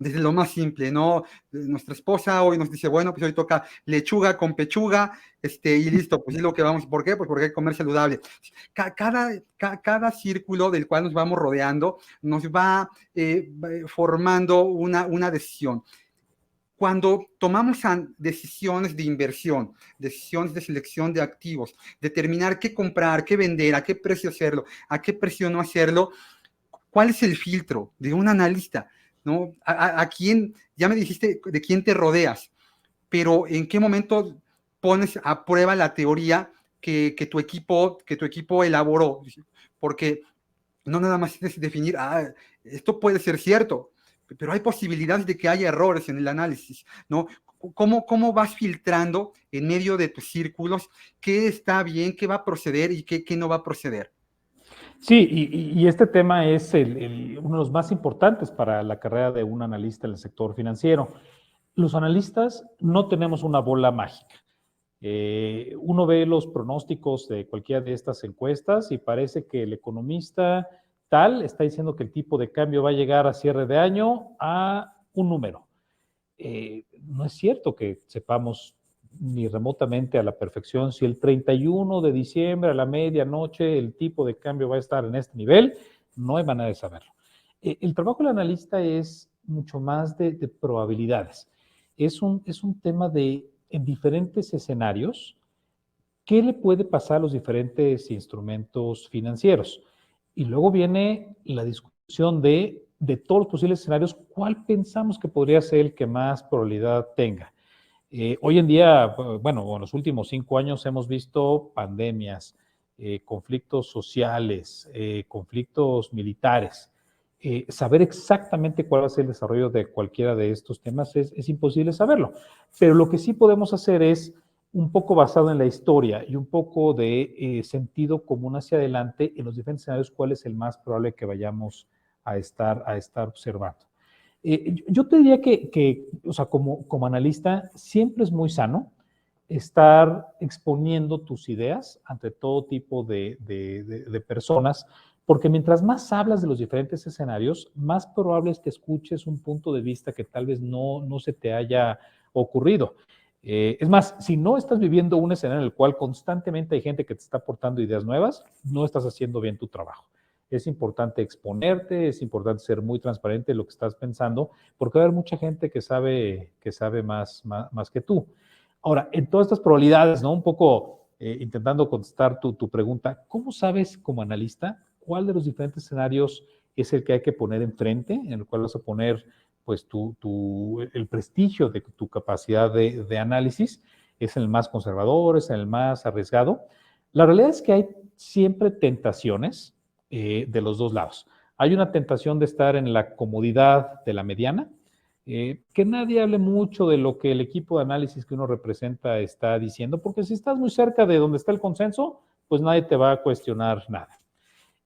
desde lo más simple, ¿no? Nuestra esposa hoy nos dice, bueno, pues hoy toca lechuga con pechuga, y listo, pues es lo que vamos. ¿Por qué? Pues porque hay que comer saludable. Cada círculo del cual nos vamos rodeando nos va formando una decisión. Cuando tomamos decisiones de inversión, decisiones de selección de activos, determinar qué comprar, qué vender, a qué precio hacerlo, a qué precio no hacerlo, ¿cuál es el filtro de un analista? ¿No? ¿A quién, ya me dijiste de quién te rodeas, pero en qué momento pones a prueba la teoría que tu equipo elaboró? Porque no nada más es definir, esto puede ser cierto, pero hay posibilidades de que haya errores en el análisis, ¿no? ¿Cómo vas filtrando en medio de tus círculos qué está bien, qué va a proceder y qué no va a proceder? Sí, y este tema es uno de los más importantes para la carrera de un analista en el sector financiero. Los analistas no tenemos una bola mágica. Uno ve los pronósticos de cualquiera de estas encuestas y parece que el economista tal está diciendo que el tipo de cambio va a llegar a cierre de año a un número. No es cierto que sepamos ni remotamente a la perfección si el 31 de diciembre a la medianoche el tipo de cambio va a estar en este nivel. No hay manera de saberlo. El trabajo del analista es mucho más de probabilidades. Es un tema de, en diferentes escenarios, ¿qué le puede pasar a los diferentes instrumentos financieros? Y luego viene la discusión de todos los posibles escenarios, ¿cuál pensamos que podría ser el que más probabilidad tenga? Hoy en día, bueno, en los últimos 5 años hemos visto pandemias, conflictos sociales, conflictos militares. Saber exactamente cuál va a ser el desarrollo de cualquiera de estos temas es imposible saberlo. Pero lo que sí podemos hacer es un poco basado en la historia y un poco de sentido común hacia adelante en los diferentes escenarios, cuál es el más probable que vayamos a estar observando. Yo te diría o sea, como analista, siempre es muy sano estar exponiendo tus ideas ante todo tipo de personas, porque mientras más hablas de los diferentes escenarios, más probable es que escuches un punto de vista que tal vez no se te haya ocurrido. Es más, si no estás viviendo un escenario en el cual constantemente hay gente que te está aportando ideas nuevas, no estás haciendo bien tu trabajo. Es importante exponerte, es importante ser muy transparente en lo que estás pensando, porque va a haber mucha gente que sabe más que tú. Ahora, en todas estas probabilidades, ¿no? Un poco intentando contestar tu pregunta, ¿cómo sabes como analista cuál de los diferentes escenarios es el que hay que poner enfrente, en el cual vas a poner pues el prestigio de tu capacidad de análisis? ¿Es el más conservador? ¿Es el más arriesgado? La realidad es que hay siempre tentaciones de los dos lados. Hay una tentación de estar en la comodidad de la mediana, que nadie hable mucho de lo que el equipo de análisis que uno representa está diciendo, porque si estás muy cerca de donde está el consenso, pues nadie te va a cuestionar nada.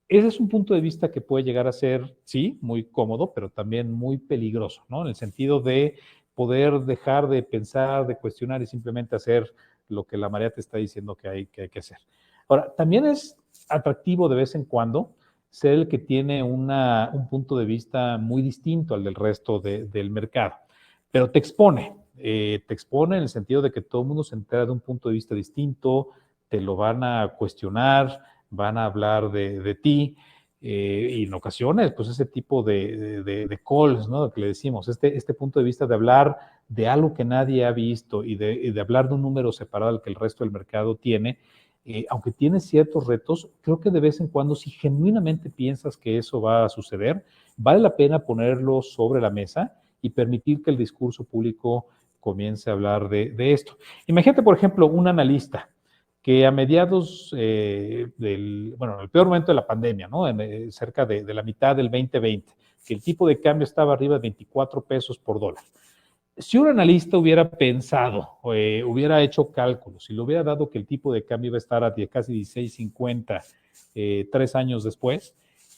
Ese es un punto de vista que puede llegar a ser, sí, muy cómodo, pero también muy peligroso, ¿no? En el sentido de poder dejar de pensar, de cuestionar y simplemente hacer lo que la marea te está diciendo que hay que hacer. Ahora, también es atractivo de vez en cuando ser el que tiene un punto de vista muy distinto al del resto del mercado, pero te expone en el sentido de que todo el mundo se entera de un punto de vista distinto, te lo van a cuestionar, van a hablar de ti, y en ocasiones, pues ese tipo de calls, ¿no? Que le decimos, este punto de vista de hablar de algo que nadie ha visto y de hablar de un número separado al que el resto del mercado tiene, aunque tiene ciertos retos, creo que de vez en cuando, si genuinamente piensas que eso va a suceder, vale la pena ponerlo sobre la mesa y permitir que el discurso público comience a hablar de esto. Imagínate, por ejemplo, un analista que a mediados bueno, el peor momento de la pandemia, ¿no? Cerca de la mitad del 2020, que el tipo de cambio estaba arriba de 24 pesos por dólar. Si un analista hubiera pensado, hubiera hecho cálculos y le hubiera dado que el tipo de cambio iba a estar a casi 16.50 3 años después,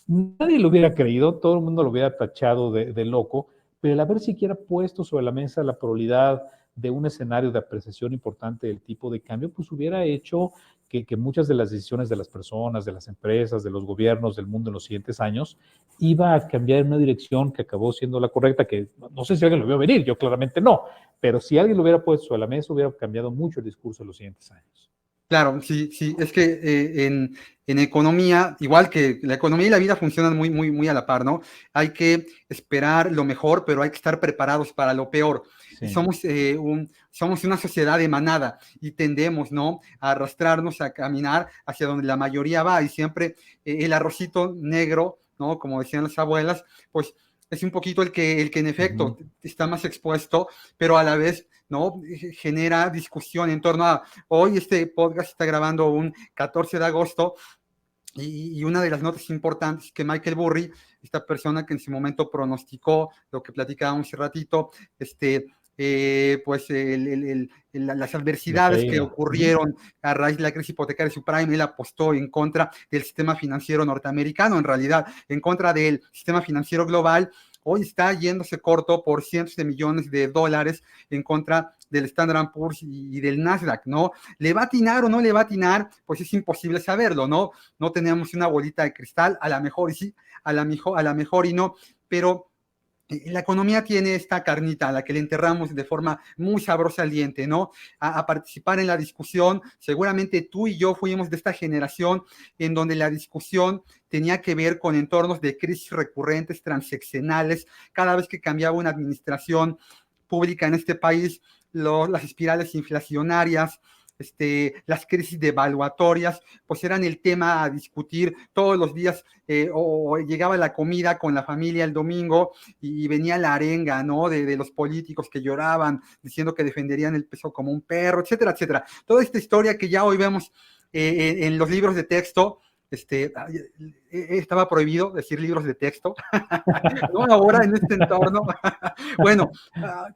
nadie lo hubiera creído, todo el mundo lo hubiera tachado de loco, pero el haber siquiera puesto sobre la mesa la probabilidad de un escenario de apreciación importante del tipo de cambio, pues hubiera hecho que muchas de las decisiones de las personas, de las empresas, de los gobiernos, del mundo en los siguientes años, iba a cambiar en una dirección que acabó siendo la correcta, que no sé si alguien lo vio venir, yo claramente no, pero si alguien lo hubiera puesto a la mesa, hubiera cambiado mucho el discurso en los siguientes años. Claro, sí, sí, es que en economía, igual que la economía y la vida funcionan muy a la par, ¿no? Hay que esperar lo mejor, pero hay que estar preparados para lo peor. Y Sí. somos una sociedad de manada y tendemos, ¿no? A arrastrarnos, a caminar hacia donde la mayoría va y siempre el arrocito negro, ¿no? Como decían las abuelas, pues es un poquito el que en efecto está más expuesto, pero a la vez, ¿no? Genera discusión en torno a, hoy este podcast está grabando un 14 de agosto y una de las notas importantes que Michael Burry, esta persona que en su momento pronosticó lo que platicábamos hace ratito, pues las adversidades que ocurrieron a raíz de la crisis hipotecaria subprime, él apostó en contra del sistema financiero norteamericano, en realidad en contra del sistema financiero global. Hoy está yéndose corto por cientos de millones de dólares en contra del Standard & Poor's y del Nasdaq, ¿no? ¿Le va a atinar o no le va a atinar? Pues es imposible saberlo, ¿no? No tenemos una bolita de cristal, a la mejor y sí, a la mejor y no, pero la economía tiene esta carnita a la que le enterramos de forma muy sabrosa al diente, ¿no? A participar en la discusión. Seguramente tú y yo fuimos de esta generación en donde la discusión tenía que ver con entornos de crisis recurrentes, transeccionales. Cada vez que cambiaba una administración pública en este país, las espirales inflacionarias, las crisis devaluatorias, pues eran el tema a discutir todos los días, o llegaba la comida con la familia el domingo y venía la arenga, ¿no? De los políticos que lloraban, diciendo que defenderían el peso como un perro, etcétera, etcétera. Toda esta historia que ya hoy vemos en los libros de texto, estaba prohibido decir libros de texto, ¿no? Ahora en este entorno, bueno,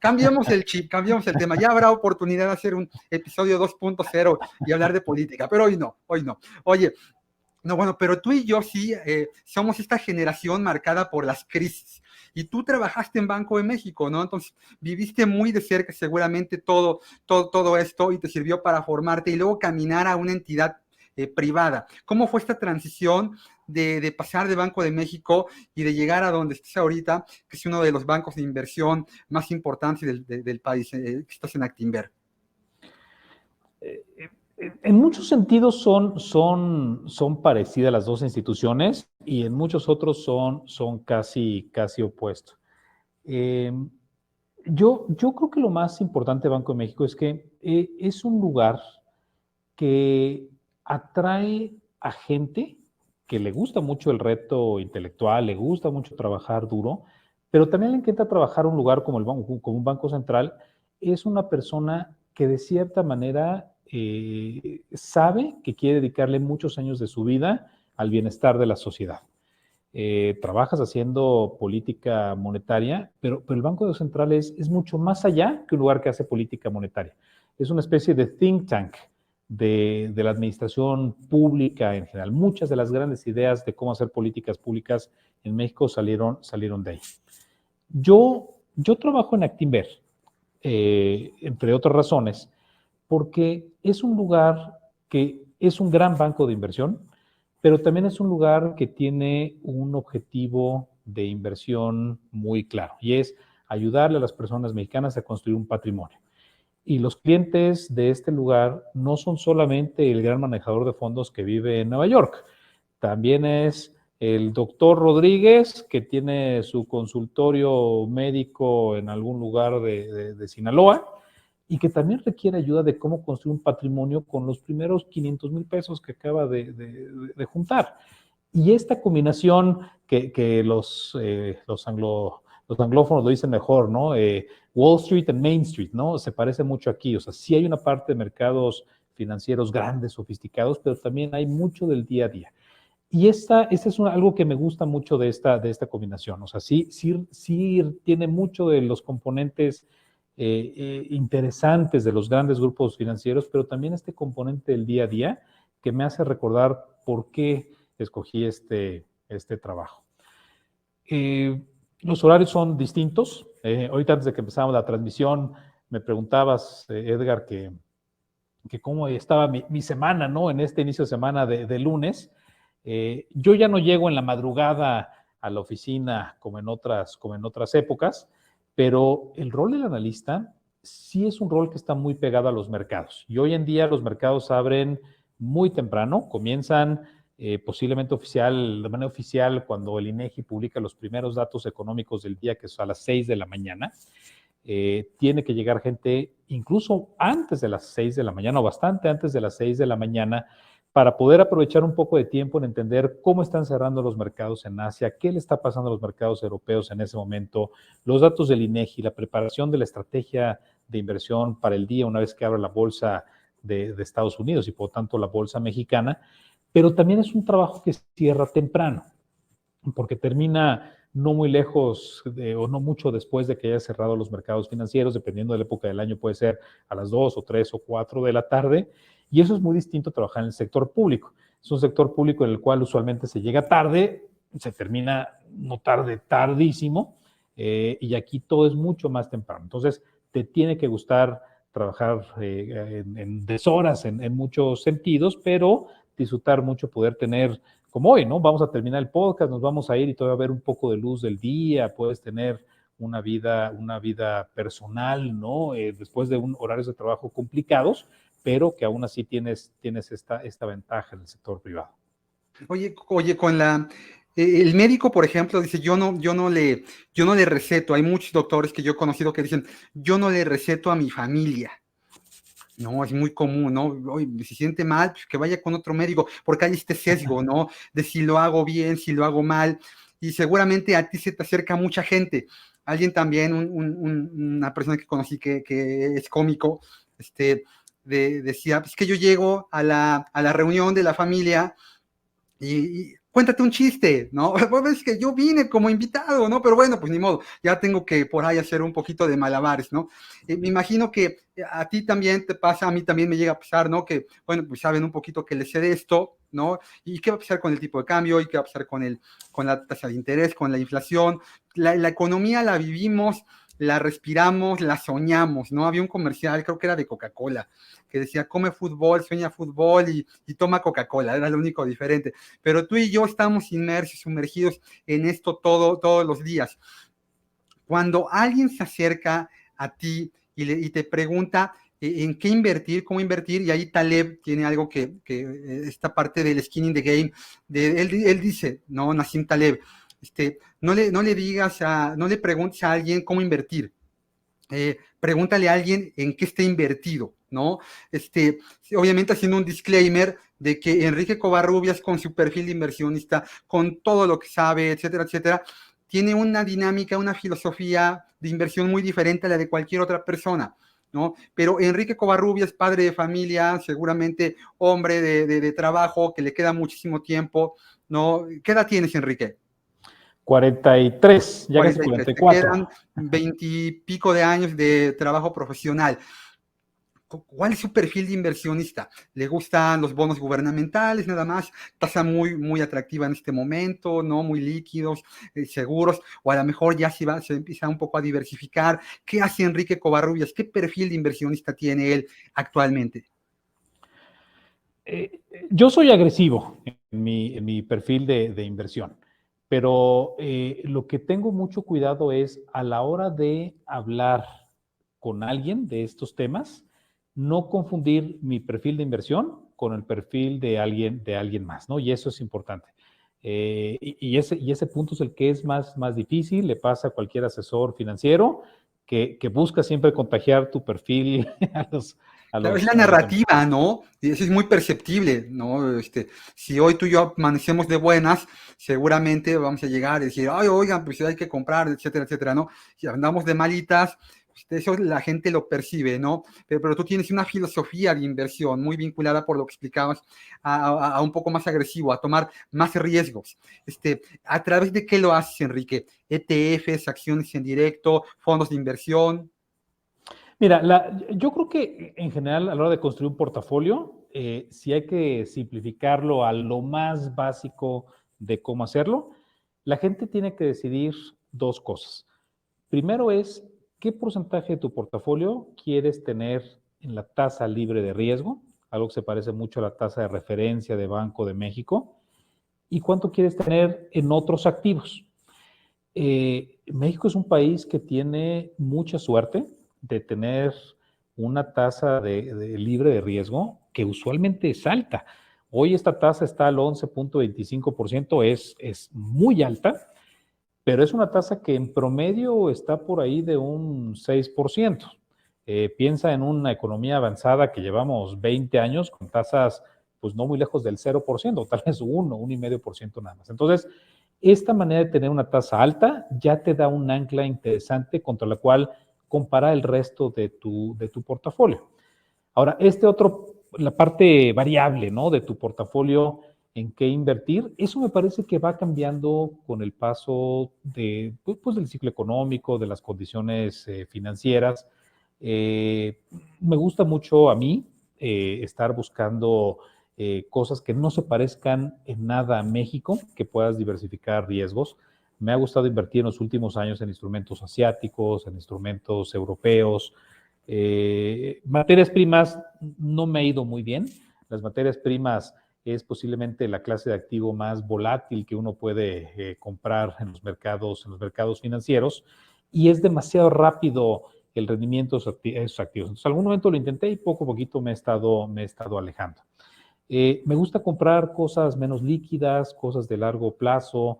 cambiemos el chip, cambiemos el tema, ya habrá oportunidad de hacer un episodio 2.0 y hablar de política, pero hoy no, hoy no. Oye, no, bueno, pero tú y yo sí somos esta generación marcada por las crisis. Y tú trabajaste en Banco de México, ¿no? Entonces, viviste muy de cerca seguramente todo esto y te sirvió para formarte y luego caminar a una entidad privada. ¿Cómo fue esta transición de pasar de Banco de México y de llegar a donde estás ahorita, que es uno de los bancos de inversión más importantes del país, que estás en Actinver? En muchos sentidos son parecidas las dos instituciones y en muchos otros son casi opuestos. Yo creo que lo más importante de Banco de México es que es un lugar que atrae a gente que le gusta mucho el reto intelectual, le gusta mucho trabajar duro, pero también le encanta trabajar un lugar como un banco central. Es una persona que de cierta manera sabe que quiere dedicarle muchos años de su vida al bienestar de la sociedad. Trabajas haciendo política monetaria, pero el Banco Central es mucho más allá que un lugar que hace política monetaria. Es una especie de think tank de la administración pública en general. Muchas de las grandes ideas de cómo hacer políticas públicas en México salieron de ahí. Yo trabajo en Actinver, entre otras razones, porque es un lugar que es un gran banco de inversión, pero también es un lugar que tiene un objetivo de inversión muy claro, y es ayudarle a las personas mexicanas a construir un patrimonio. Y los clientes de este lugar no son solamente el gran manejador de fondos que vive en Nueva York, también es el doctor Rodríguez, que tiene su consultorio médico en algún lugar de Sinaloa, y que también requiere ayuda de cómo construir un patrimonio con los primeros 500,000 pesos que acaba de juntar. Y esta combinación que los anglófonos lo dicen mejor, ¿no? Wall Street and Main Street, ¿no? Se parece mucho aquí. O sea, sí hay una parte de mercados financieros grandes, sofisticados, pero también hay mucho del día a día. Y esta es algo que me gusta mucho de esta combinación. O sea, sí tiene mucho de los componentes interesantes de los grandes grupos financieros, pero también este componente del día a día que me hace recordar por qué escogí este trabajo. Los horarios son distintos. Ahorita antes de que empezáramos la transmisión, me preguntabas, Edgar, que que cómo estaba mi semana, ¿no? En este inicio de semana de lunes. Yo ya no llego en la madrugada a la oficina como en otras épocas, pero el rol del analista sí es un rol que está muy pegado a los mercados. Y hoy en día los mercados abren muy temprano, comienzan posiblemente de manera oficial, cuando el INEGI publica los primeros datos económicos del día, que es a las 6 de la mañana. Tiene que llegar gente incluso antes de las 6 de la mañana o bastante antes de las 6 de la mañana para poder aprovechar un poco de tiempo en entender cómo están cerrando los mercados en Asia, qué le está pasando a los mercados europeos en ese momento, los datos del INEGI, la preparación de la estrategia de inversión para el día una vez que abra la bolsa de Estados Unidos y por tanto la bolsa mexicana, pero también es un trabajo que cierra temprano, porque termina no muy lejos o no mucho después de que haya cerrado los mercados financieros, dependiendo de la época del año, puede ser a las 2 o 3 o 4 de la tarde, y eso es muy distinto a trabajar en el sector público. Es un sector público en el cual usualmente se llega tarde, se termina no tarde, tardísimo, y aquí todo es mucho más temprano. Entonces, te tiene que gustar trabajar en deshoras en muchos sentidos, pero disfrutar mucho poder tener como hoy, ¿no? Vamos a terminar el podcast, nos vamos a ir y todavía ver un poco de luz del día, puedes tener una vida personal, ¿no? Después de horarios de trabajo complicados, pero que aún así tienes esta ventaja en el sector privado. Oye, el médico, por ejemplo, dice, yo no le receto. Hay muchos doctores que yo he conocido que dicen, yo no le receto a mi familia. No, es muy común, ¿no? Oye, si se siente mal, pues que vaya con otro médico, porque hay este sesgo, ¿no? De si lo hago bien, si lo hago mal, y seguramente a ti se te acerca mucha gente. Alguien también, una persona que conocí que es cómico, decía, pues que yo llego a la reunión de la familia y cuéntate un chiste, ¿no? Pues es que yo vine como invitado, ¿no? Pero bueno, pues ni modo, ya tengo que por ahí hacer un poquito de malabares, ¿no? Me imagino que a ti también te pasa, a mí también me llega a pasar, ¿no? Que, bueno, pues saben un poquito que les sé de esto, ¿no? ¿Y qué va a pasar con el tipo de cambio? ¿Y qué va a pasar con la tasa de interés, con la inflación? La economía la vivimos, la respiramos, la soñamos, ¿no? Había un comercial, creo que era de Coca-Cola, que decía, come fútbol, sueña fútbol y toma Coca-Cola, era lo único diferente. Pero tú y yo estamos inmersos, sumergidos en esto todos los días. Cuando alguien se acerca a ti y te pregunta en qué invertir, cómo invertir, y ahí Taleb tiene algo que esta parte del skin in the game, él dice, no, Nassim Taleb, no le digas, no le preguntes a alguien cómo invertir, pregúntale a alguien en qué está invertido, ¿no? Obviamente haciendo un disclaimer de que Enrique Covarrubias, con su perfil de inversionista, con todo lo que sabe, etcétera, etcétera, tiene una dinámica, una filosofía de inversión muy diferente a la de cualquier otra persona, ¿no? Pero Enrique Covarrubias, padre de familia, seguramente hombre de trabajo, que le queda muchísimo tiempo, ¿no? ¿Qué edad tienes, Enrique? 43, ya casi 43, te 44. quedan 20 y pico de años de trabajo profesional. ¿Cuál es su perfil de inversionista? ¿Le gustan los bonos gubernamentales nada más? Tasa muy atractiva en este momento, ¿no? Muy líquidos, seguros, o a lo mejor ya se empieza un poco a diversificar. ¿Qué hace Enrique Covarrubias? ¿Qué perfil de inversionista tiene él actualmente? Yo soy agresivo en mi perfil de inversión, pero lo que tengo mucho cuidado es a la hora de hablar con alguien de estos temas, no confundir mi perfil de inversión con el perfil de alguien más, ¿no? Y eso es importante. Y ese punto es el que es más difícil, le pasa a cualquier asesor financiero que busca siempre contagiar tu perfil a los, Claro, es la a los narrativa, ¿no? Y eso es muy perceptible, ¿no? Si hoy tú y yo amanecemos de buenas, seguramente vamos a llegar y decir, ay, oigan, pues hay que comprar, etcétera, etcétera, ¿no? Si andamos de malitas, pues eso la gente lo percibe, ¿no? Pero tú tienes una filosofía de inversión muy vinculada, por lo que explicabas, a un poco más agresivo, a tomar más riesgos. ¿A través de qué lo haces, Enrique? ETFs, acciones en directo, fondos de inversión. Mira, yo creo que en general a la hora de construir un portafolio, si hay que simplificarlo a lo más básico de cómo hacerlo, la gente tiene que decidir dos cosas. Primero es, ¿qué porcentaje de tu portafolio quieres tener en la tasa libre de riesgo, algo que se parece mucho a la tasa de referencia de Banco de México, y cuánto quieres tener en otros activos. México es un país que tiene mucha suerte de tener una tasa de libre de riesgo que usualmente es alta. Hoy esta tasa está al 11.25%, es muy alta, pero es una tasa que en promedio está por ahí de un 6%. Piensa en una economía avanzada que llevamos 20 años con tasas pues no muy lejos del 0%, tal vez 1,5% nada más. Entonces, esta manera de tener una tasa alta ya te da un ancla interesante contra la cual comparar el resto de tu portafolio. Ahora, la parte variable, ¿no? De tu portafolio, en qué invertir, eso me parece que va cambiando con el paso pues, del ciclo económico, de las condiciones financieras. Me gusta mucho a mí estar buscando cosas que no se parezcan en nada a México, que puedas diversificar riesgos. Me ha gustado invertir en los últimos años en instrumentos asiáticos, en instrumentos europeos. Materias primas no me ha ido muy bien. Las materias primas es posiblemente la clase de activo más volátil que uno puede comprar en los mercados financieros, y es demasiado rápido el rendimiento de esos activos. Entonces, algún momento lo intenté y poco a poquito me he estado alejando. Me gusta comprar cosas menos líquidas, cosas de largo plazo,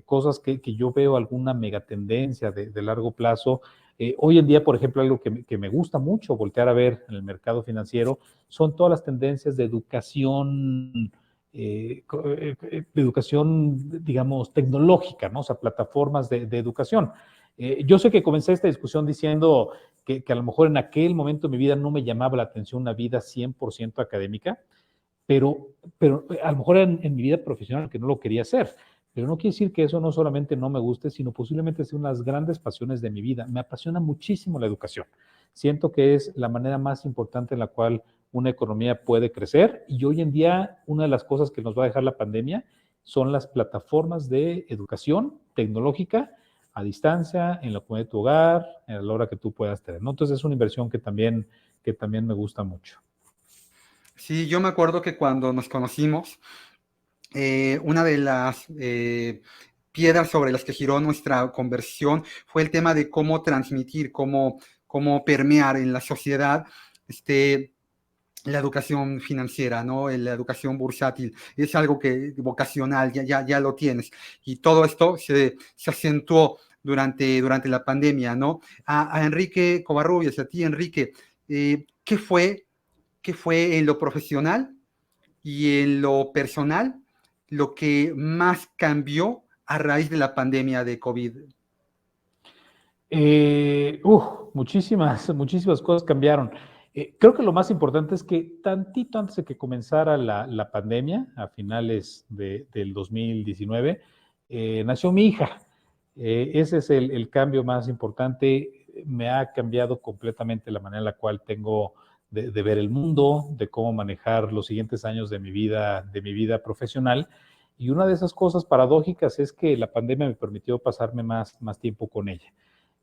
cosas que yo veo alguna megatendencia de largo plazo. Hoy en día, por ejemplo, algo que me gusta mucho voltear a ver en el mercado financiero son todas las tendencias de educación, digamos, tecnológica, ¿no? O sea, plataformas de educación. Yo sé que comencé esta discusión diciendo que a lo mejor en aquel momento de mi vida no me llamaba la atención una vida 100% académica, pero a lo mejor en mi vida profesional que no lo quería hacer. Pero no quiere decir que eso no solamente no me guste, sino posiblemente sea una de las grandes pasiones de mi vida. Me apasiona muchísimo la educación. Siento que es la manera más importante en la cual una economía puede crecer, y hoy en día una de las cosas que nos va a dejar la pandemia son las plataformas de educación tecnológica a distancia, en la comodidad de tu hogar, a la hora que tú puedas tener, ¿no? Entonces es una inversión que también me gusta mucho. Sí, yo me acuerdo que cuando nos conocimos, una de las piedras sobre las que giró nuestra conversión fue el tema de cómo transmitir, cómo permear en la sociedad la educación financiera, ¿no? La educación bursátil. Es algo que vocacional, ya lo tienes. Y todo esto se acentuó durante la pandemia, ¿no? A Enrique Covarrubias, a ti, Enrique, ¿qué fue en lo profesional y en lo personal lo que más cambió a raíz de la pandemia de COVID? Muchísimas cosas cambiaron. Creo que lo más importante es que tantito antes de que comenzara la pandemia, a finales del 2019, nació mi hija. Ese es el cambio más importante. Me ha cambiado completamente la manera en la cual tengo de ver el mundo, de cómo manejar los siguientes años de mi vida profesional. Y una de esas cosas paradójicas es que la pandemia me permitió pasarme más tiempo con ella.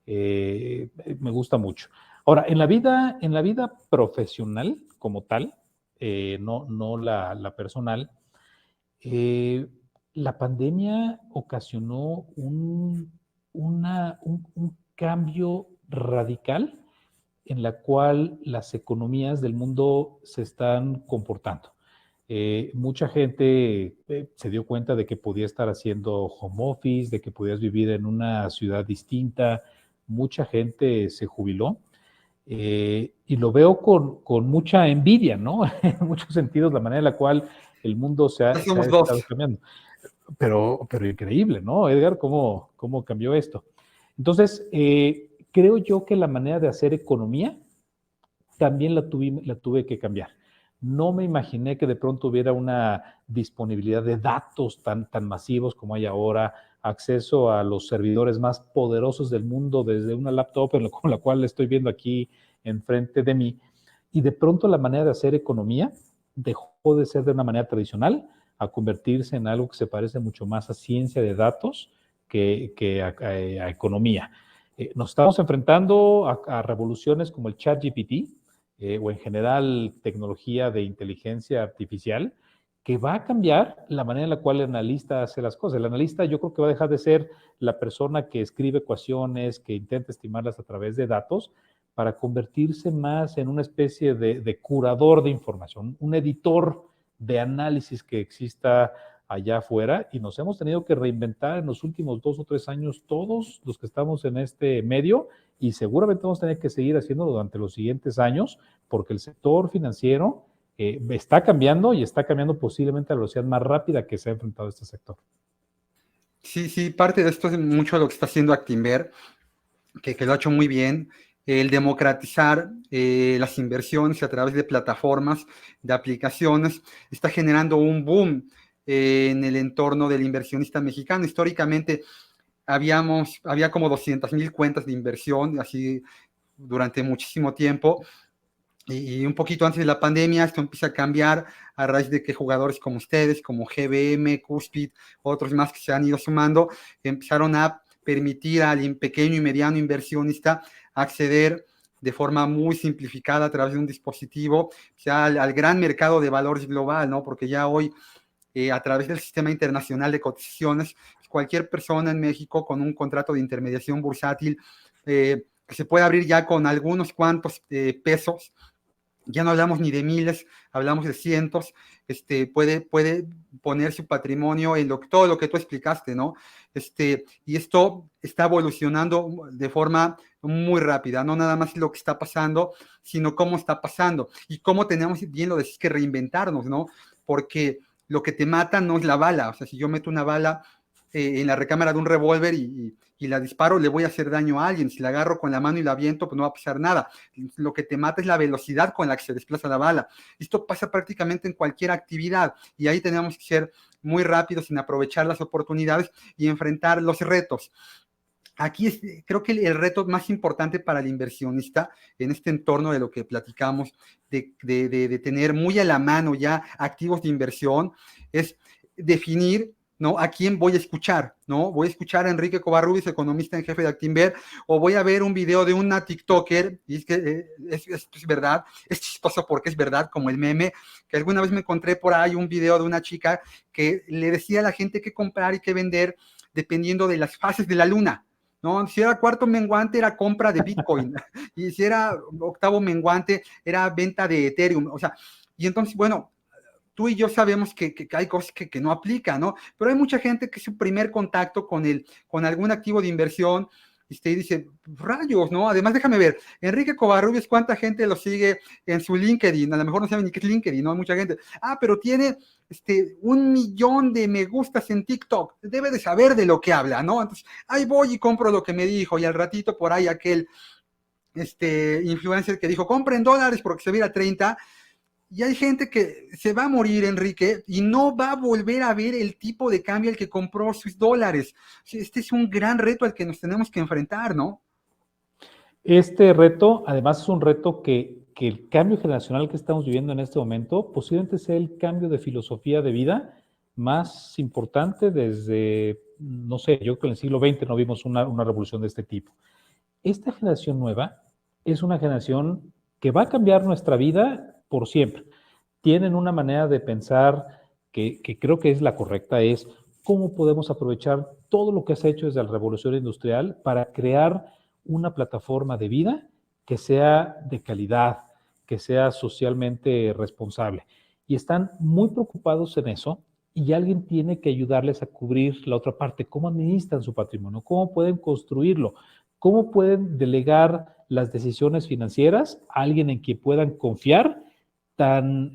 Me gusta mucho. Ahora, en la vida profesional como tal, no la personal, eh, la pandemia ocasionó un cambio radical en la cual las economías del mundo se están comportando. Mucha gente se dio cuenta de que podía estar haciendo home office, de que podías vivir en una ciudad distinta. Mucha gente se jubiló, y lo veo con mucha envidia, ¿no? En muchos sentidos, la manera en la cual el mundo Ya se ha somos estado dos. cambiando. Pero increíble, ¿no, Edgar? ¿Cómo cambió esto? Entonces, creo yo que la manera de hacer economía también la tuve que cambiar. No me imaginé que de pronto hubiera una disponibilidad de datos tan masivos como hay ahora, acceso a los servidores más poderosos del mundo desde una laptop con la cual estoy viendo aquí enfrente de mí. Y de pronto la manera de hacer economía dejó de ser de una manera tradicional a convertirse en algo que se parece mucho más a ciencia de datos que a economía. Nos estamos enfrentando a revoluciones como el ChatGPT, o en general tecnología de inteligencia artificial, que va a cambiar la manera en la cual el analista hace las cosas. El analista yo creo que va a dejar de ser la persona que escribe ecuaciones, que intenta estimarlas a través de datos, para convertirse más en una especie de curador de información, un editor de análisis que exista allá afuera, y nos hemos tenido que reinventar en los últimos 2 o 3 años todos los que estamos en este medio, y seguramente vamos a tener que seguir haciéndolo durante los siguientes años, porque el sector financiero está cambiando, y está cambiando posiblemente a la velocidad más rápida que se ha enfrentado este sector. Sí, sí, parte de esto es mucho lo que está haciendo Actinver, que lo ha hecho muy bien, el democratizar las inversiones a través de plataformas, de aplicaciones, está generando un boom en el entorno del inversionista mexicano. Históricamente había como 200,000 cuentas de inversión, así durante muchísimo tiempo, y un poquito antes de la pandemia esto empieza a cambiar a raíz de que jugadores como ustedes, como GBM, Cuspid, otros más que se han ido sumando, empezaron a permitir al pequeño y mediano inversionista acceder de forma muy simplificada a través de un dispositivo, o sea, al gran mercado de valores global, ¿no? Porque ya hoy, a través del sistema internacional de cotizaciones, cualquier persona en México con un contrato de intermediación bursátil que se puede abrir ya con algunos cuantos pesos, ya no hablamos ni de miles, hablamos de cientos, puede poner su patrimonio en todo lo que tú explicaste, ¿no? Y esto está evolucionando de forma muy rápida, no nada más lo que está pasando, sino cómo está pasando y cómo tenemos, bien lo decís, que reinventarnos, ¿no? Porque lo que te mata no es la bala, o sea, si yo meto una bala en la recámara de un revólver y la disparo, le voy a hacer daño a alguien. Si la agarro con la mano y la aviento, pues no va a pasar nada. Lo que te mata es la velocidad con la que se desplaza la bala. Esto pasa prácticamente en cualquier actividad y ahí tenemos que ser muy rápidos en aprovechar las oportunidades y enfrentar los retos. Aquí creo que el reto más importante para el inversionista en este entorno de lo que platicamos, de tener muy a la mano ya activos de inversión, es definir, ¿no? ¿A quién voy a escuchar? ¿No? ¿Voy a escuchar a Enrique Covarrubias, economista en jefe de Actinver, o voy a ver un video de una TikToker? Y es que es verdad, es chistoso porque es verdad, como el meme, que alguna vez me encontré por ahí un video de una chica que le decía a la gente qué comprar y qué vender dependiendo de las fases de la luna, ¿no? Si era cuarto menguante era compra de Bitcoin, y si era octavo menguante era venta de Ethereum, o sea, y entonces, bueno, tú y yo sabemos que hay cosas que no aplican, ¿no? Pero hay mucha gente que es su primer contacto con algún activo de inversión, y dice, rayos, ¿no? Además, déjame ver, Enrique Covarrubias, ¿cuánta gente lo sigue en su LinkedIn? A lo mejor no saben ni qué es LinkedIn, ¿no? Hay mucha gente. Ah, pero tiene 1,000,000 de me gustas en TikTok. Debe de saber de lo que habla, ¿no? Entonces, ahí voy y compro lo que me dijo, y al ratito por ahí aquel influencer que dijo, compren dólares porque se va a ir a 30, y hay gente que se va a morir, Enrique, y no va a volver a ver el tipo de cambio al que compró sus dólares. Este es un gran reto al que nos tenemos que enfrentar, ¿no? Este reto, además, es un reto que el cambio generacional que estamos viviendo en este momento posiblemente sea el cambio de filosofía de vida más importante desde, no sé, yo creo que en el siglo XX no vimos una revolución de este tipo. Esta generación nueva es una generación que va a cambiar nuestra vida por siempre. Tienen una manera de pensar que creo que es la correcta, es cómo podemos aprovechar todo lo que se ha hecho desde la revolución industrial para crear una plataforma de vida que sea de calidad, que sea socialmente responsable. Y están muy preocupados en eso, y alguien tiene que ayudarles a cubrir la otra parte, cómo administran su patrimonio, cómo pueden construirlo, cómo pueden delegar las decisiones financieras a alguien en quien puedan confiar tan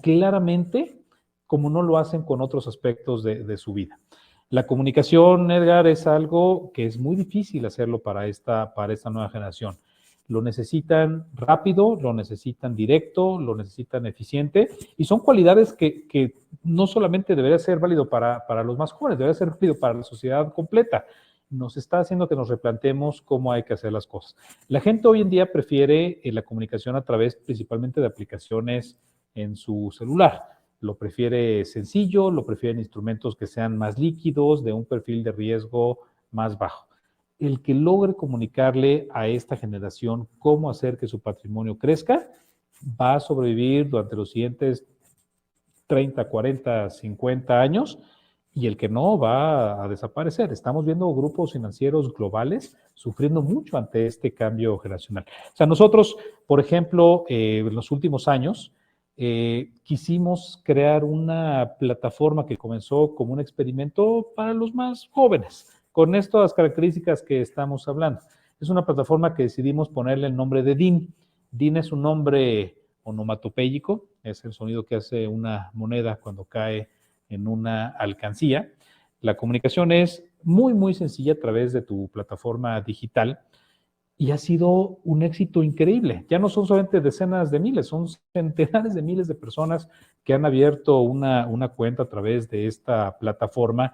claramente como no lo hacen con otros aspectos de su vida. La comunicación, Edgar, es algo que es muy difícil hacerlo para esta nueva generación. Lo necesitan rápido, lo necesitan directo, lo necesitan eficiente, y son cualidades que no solamente debería ser válido para los más jóvenes, debería ser válido para la sociedad completa. Nos está haciendo que nos replanteemos cómo hay que hacer las cosas. La gente hoy en día prefiere la comunicación a través principalmente de aplicaciones en su celular. Lo prefiere sencillo, lo prefieren instrumentos que sean más líquidos, de un perfil de riesgo más bajo. el que logre comunicarle a esta generación cómo hacer que su patrimonio crezca, va a sobrevivir durante los siguientes 30, 40, 50 años, y el que no va a desaparecer. Estamos viendo grupos financieros globales sufriendo mucho ante este cambio generacional. O sea, nosotros, por ejemplo, en los últimos años, quisimos crear una plataforma que comenzó como un experimento para los más jóvenes, con estas características que estamos hablando. Es una plataforma que decidimos ponerle el nombre de DIN. DIN es un nombre onomatopéyico, es el sonido que hace una moneda cuando cae en una alcancía. La comunicación es muy, muy sencilla a través de tu plataforma digital y ha sido un éxito increíble. Ya no son solamente decenas de miles, son centenares de miles de personas que han abierto una cuenta a través de esta plataforma.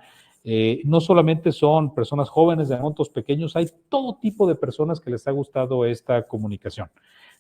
No solamente son personas jóvenes de montos pequeños, hay todo tipo de personas que les ha gustado esta comunicación.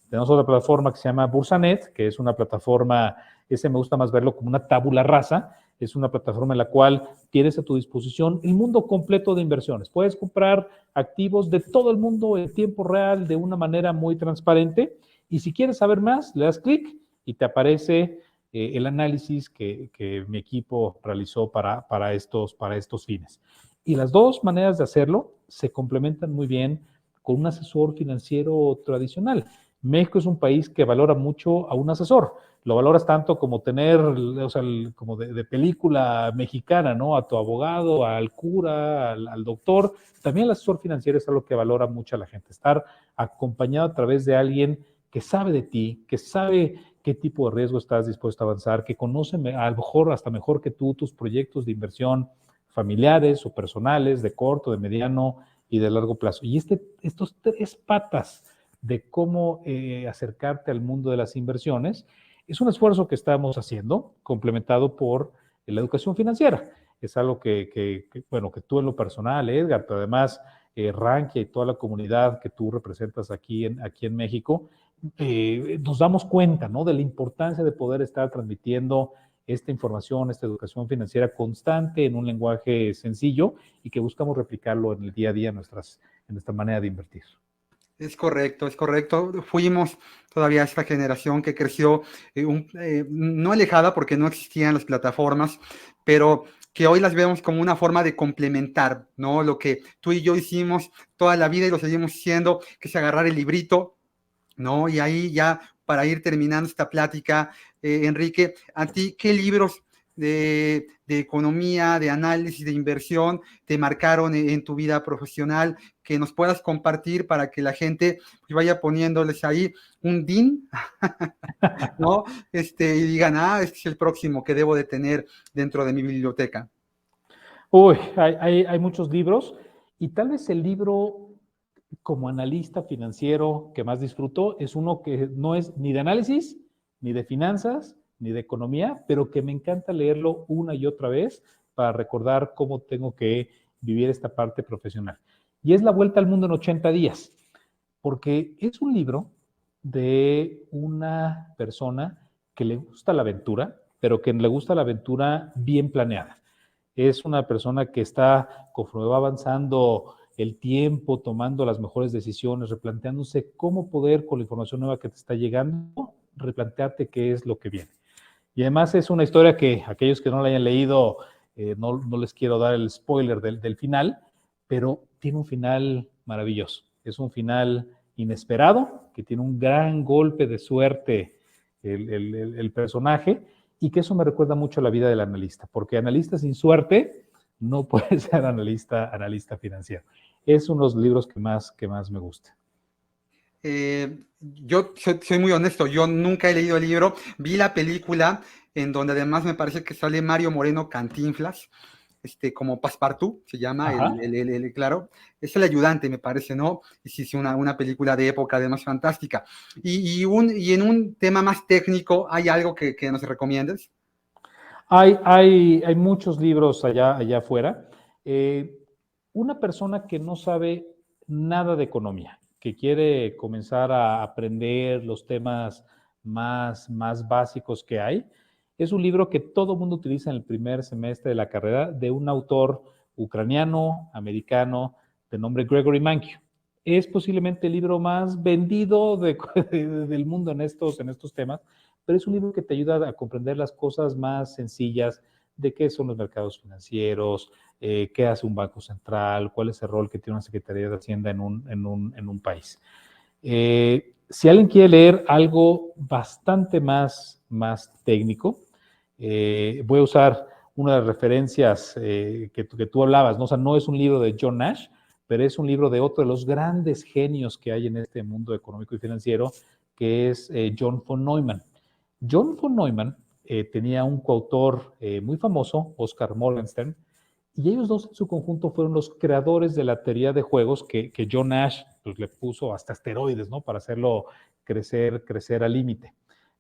Tenemos otra plataforma que se llama Bursanet, que es una plataforma, ese me gusta más verlo como una tabula rasa, es una plataforma en la cual tienes a tu disposición el mundo completo de inversiones. Puedes comprar activos de todo el mundo en tiempo real de una manera muy transparente y si quieres saber más, le das clic y te aparece el análisis que mi equipo realizó para estos fines. Y las dos maneras de hacerlo se complementan muy bien con un asesor financiero tradicional. México es un país que valora mucho a un asesor. Lo valoras tanto como tener, o sea, como de película mexicana, ¿no? A tu abogado, al cura, al doctor. También el asesor financiero es algo que valora mucho a la gente. Estar acompañado a través de alguien que sabe de ti, que sabe qué tipo de riesgo estás dispuesto a avanzar, que conoce a lo mejor hasta mejor que tú tus proyectos de inversión familiares o personales, de corto, de mediano y de largo plazo. Y estos tres patas de cómo acercarte al mundo de las inversiones, es un esfuerzo que estamos haciendo, complementado por la educación financiera. Es algo bueno, que tú en lo personal, Edgar, pero además Rankia y toda la comunidad que tú representas aquí en México, nos damos cuenta, ¿no? De la importancia de poder estar transmitiendo esta información, esta educación financiera constante en un lenguaje sencillo y que buscamos replicarlo en el día a día en nuestra manera de invertir. Es correcto, es correcto. Fuimos todavía esta generación que creció no alejada porque no existían las plataformas, pero que hoy las vemos como una forma de complementar, ¿no? Lo que tú y yo hicimos toda la vida y lo seguimos haciendo, que es agarrar el librito, ¿no? Y ahí ya para ir terminando esta plática, Enrique, ¿a ti qué libros de economía, de análisis, de inversión te marcaron en tu vida profesional que nos puedas compartir para que la gente vaya poniéndoles ahí un DIN, ¿no? Y digan, este es el próximo que debo de tener dentro de mi biblioteca. Uy, hay muchos libros y tal vez el libro como analista financiero que más disfruto es uno que no es ni de análisis, ni de finanzas, ni de economía, pero que me encanta leerlo una y otra vez para recordar cómo tengo que vivir esta parte profesional. Y es La Vuelta al Mundo en 80 días, porque es un libro de una persona que le gusta la aventura, pero que le gusta la aventura bien planeada. Es una persona que está, conforme va avanzando el tiempo, tomando las mejores decisiones, replanteándose cómo poder, con la información nueva que te está llegando, replantearte qué es lo que viene. Y además es una historia que aquellos que no la hayan leído, no les quiero dar el spoiler del final, pero tiene un final maravilloso. Es un final inesperado, que tiene un gran golpe de suerte el personaje, y que eso me recuerda mucho a la vida del analista, porque analista sin suerte no puede ser analista financiero. Es uno de los libros que más me gusta. Yo soy muy honesto, yo nunca he leído el libro, vi la película en donde además me parece que sale Mario Moreno Cantinflas, como Passepartout se llama, Ajá. claro, es el ayudante, me parece, ¿no? Y sí, sí, una película de época además fantástica. Y en un tema más técnico, ¿hay algo que nos recomiendes? Hay muchos libros allá afuera. Eh, una persona que no sabe nada de economía, que quiere comenzar a aprender los temas más básicos que hay, es un libro que todo mundo utiliza en el primer semestre de la carrera de un autor ucraniano, americano, de nombre Gregory Mankiw. Es posiblemente el libro más vendido del mundo en estos temas, pero es un libro que te ayuda a comprender las cosas más sencillas de qué son los mercados financieros, qué hace un banco central, cuál es el rol que tiene una Secretaría de Hacienda en un país. Si alguien quiere leer algo bastante más técnico, voy a usar una de las referencias que tú hablabas, ¿no? O sea, no es un libro de John Nash, pero es un libro de otro de los grandes genios que hay en este mundo económico y financiero, que es John von Neumann. John von Neumann tenía un coautor muy famoso, Oscar Morgenstern, y ellos dos en su conjunto fueron los creadores de la teoría de juegos que John Nash pues, le puso hasta esteroides, ¿no? Para hacerlo crecer al límite.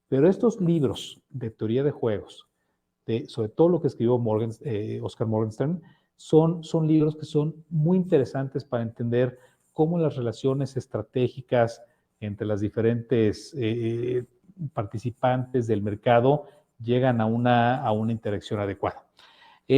Pero estos libros de teoría de juegos, sobre todo lo que escribió Oscar Morgenstern, son libros que son muy interesantes para entender cómo las relaciones estratégicas entre las diferentes participantes del mercado llegan a una interacción adecuada.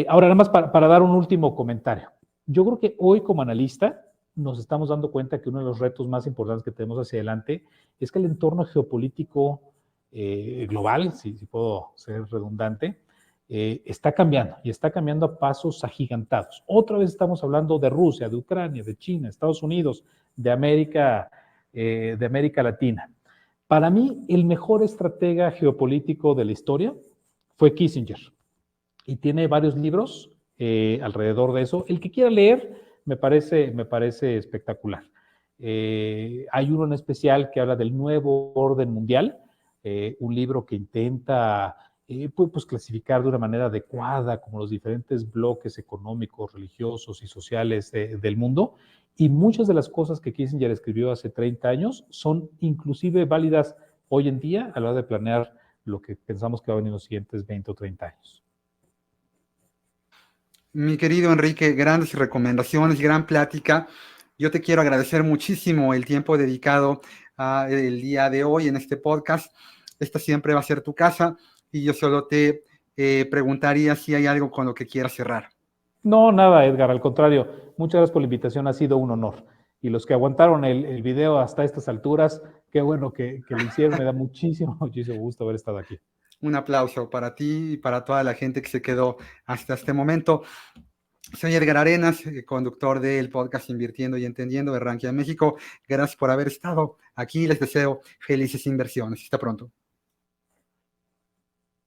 Ahora, nada más para dar un último comentario. Yo creo que hoy como analista nos estamos dando cuenta que uno de los retos más importantes que tenemos hacia adelante es que el entorno geopolítico global, si puedo ser redundante, está cambiando y está cambiando a pasos agigantados. Otra vez estamos hablando de Rusia, de Ucrania, de China, Estados Unidos, de América Latina. Para mí, el mejor estratega geopolítico de la historia fue Kissinger y tiene varios libros alrededor de eso. El que quiera leer me parece espectacular. Hay uno en especial que habla del nuevo orden mundial, un libro que intenta pues clasificar de una manera adecuada como los diferentes bloques económicos, religiosos y sociales del mundo. Y muchas de las cosas que Kissinger escribió hace 30 años son inclusive válidas hoy en día a la hora de planear lo que pensamos que va a venir en los siguientes 20 o 30 años. Mi querido Enrique, grandes recomendaciones, gran plática. Yo te quiero agradecer muchísimo el tiempo dedicado el día de hoy en este podcast. Esta siempre va a ser tu casa y yo solo te preguntaría si hay algo con lo que quieras cerrar. No, nada, Edgar, al contrario. Muchas gracias por la invitación, ha sido un honor. Y los que aguantaron el video hasta estas alturas, qué bueno que lo hicieron. Me da muchísimo gusto haber estado aquí. Un aplauso para ti y para toda la gente que se quedó hasta este momento. Soy Edgar Arenas, conductor del podcast Invirtiendo y Entendiendo de Rankia México. Gracias por haber estado aquí. Les deseo felices inversiones. Hasta pronto.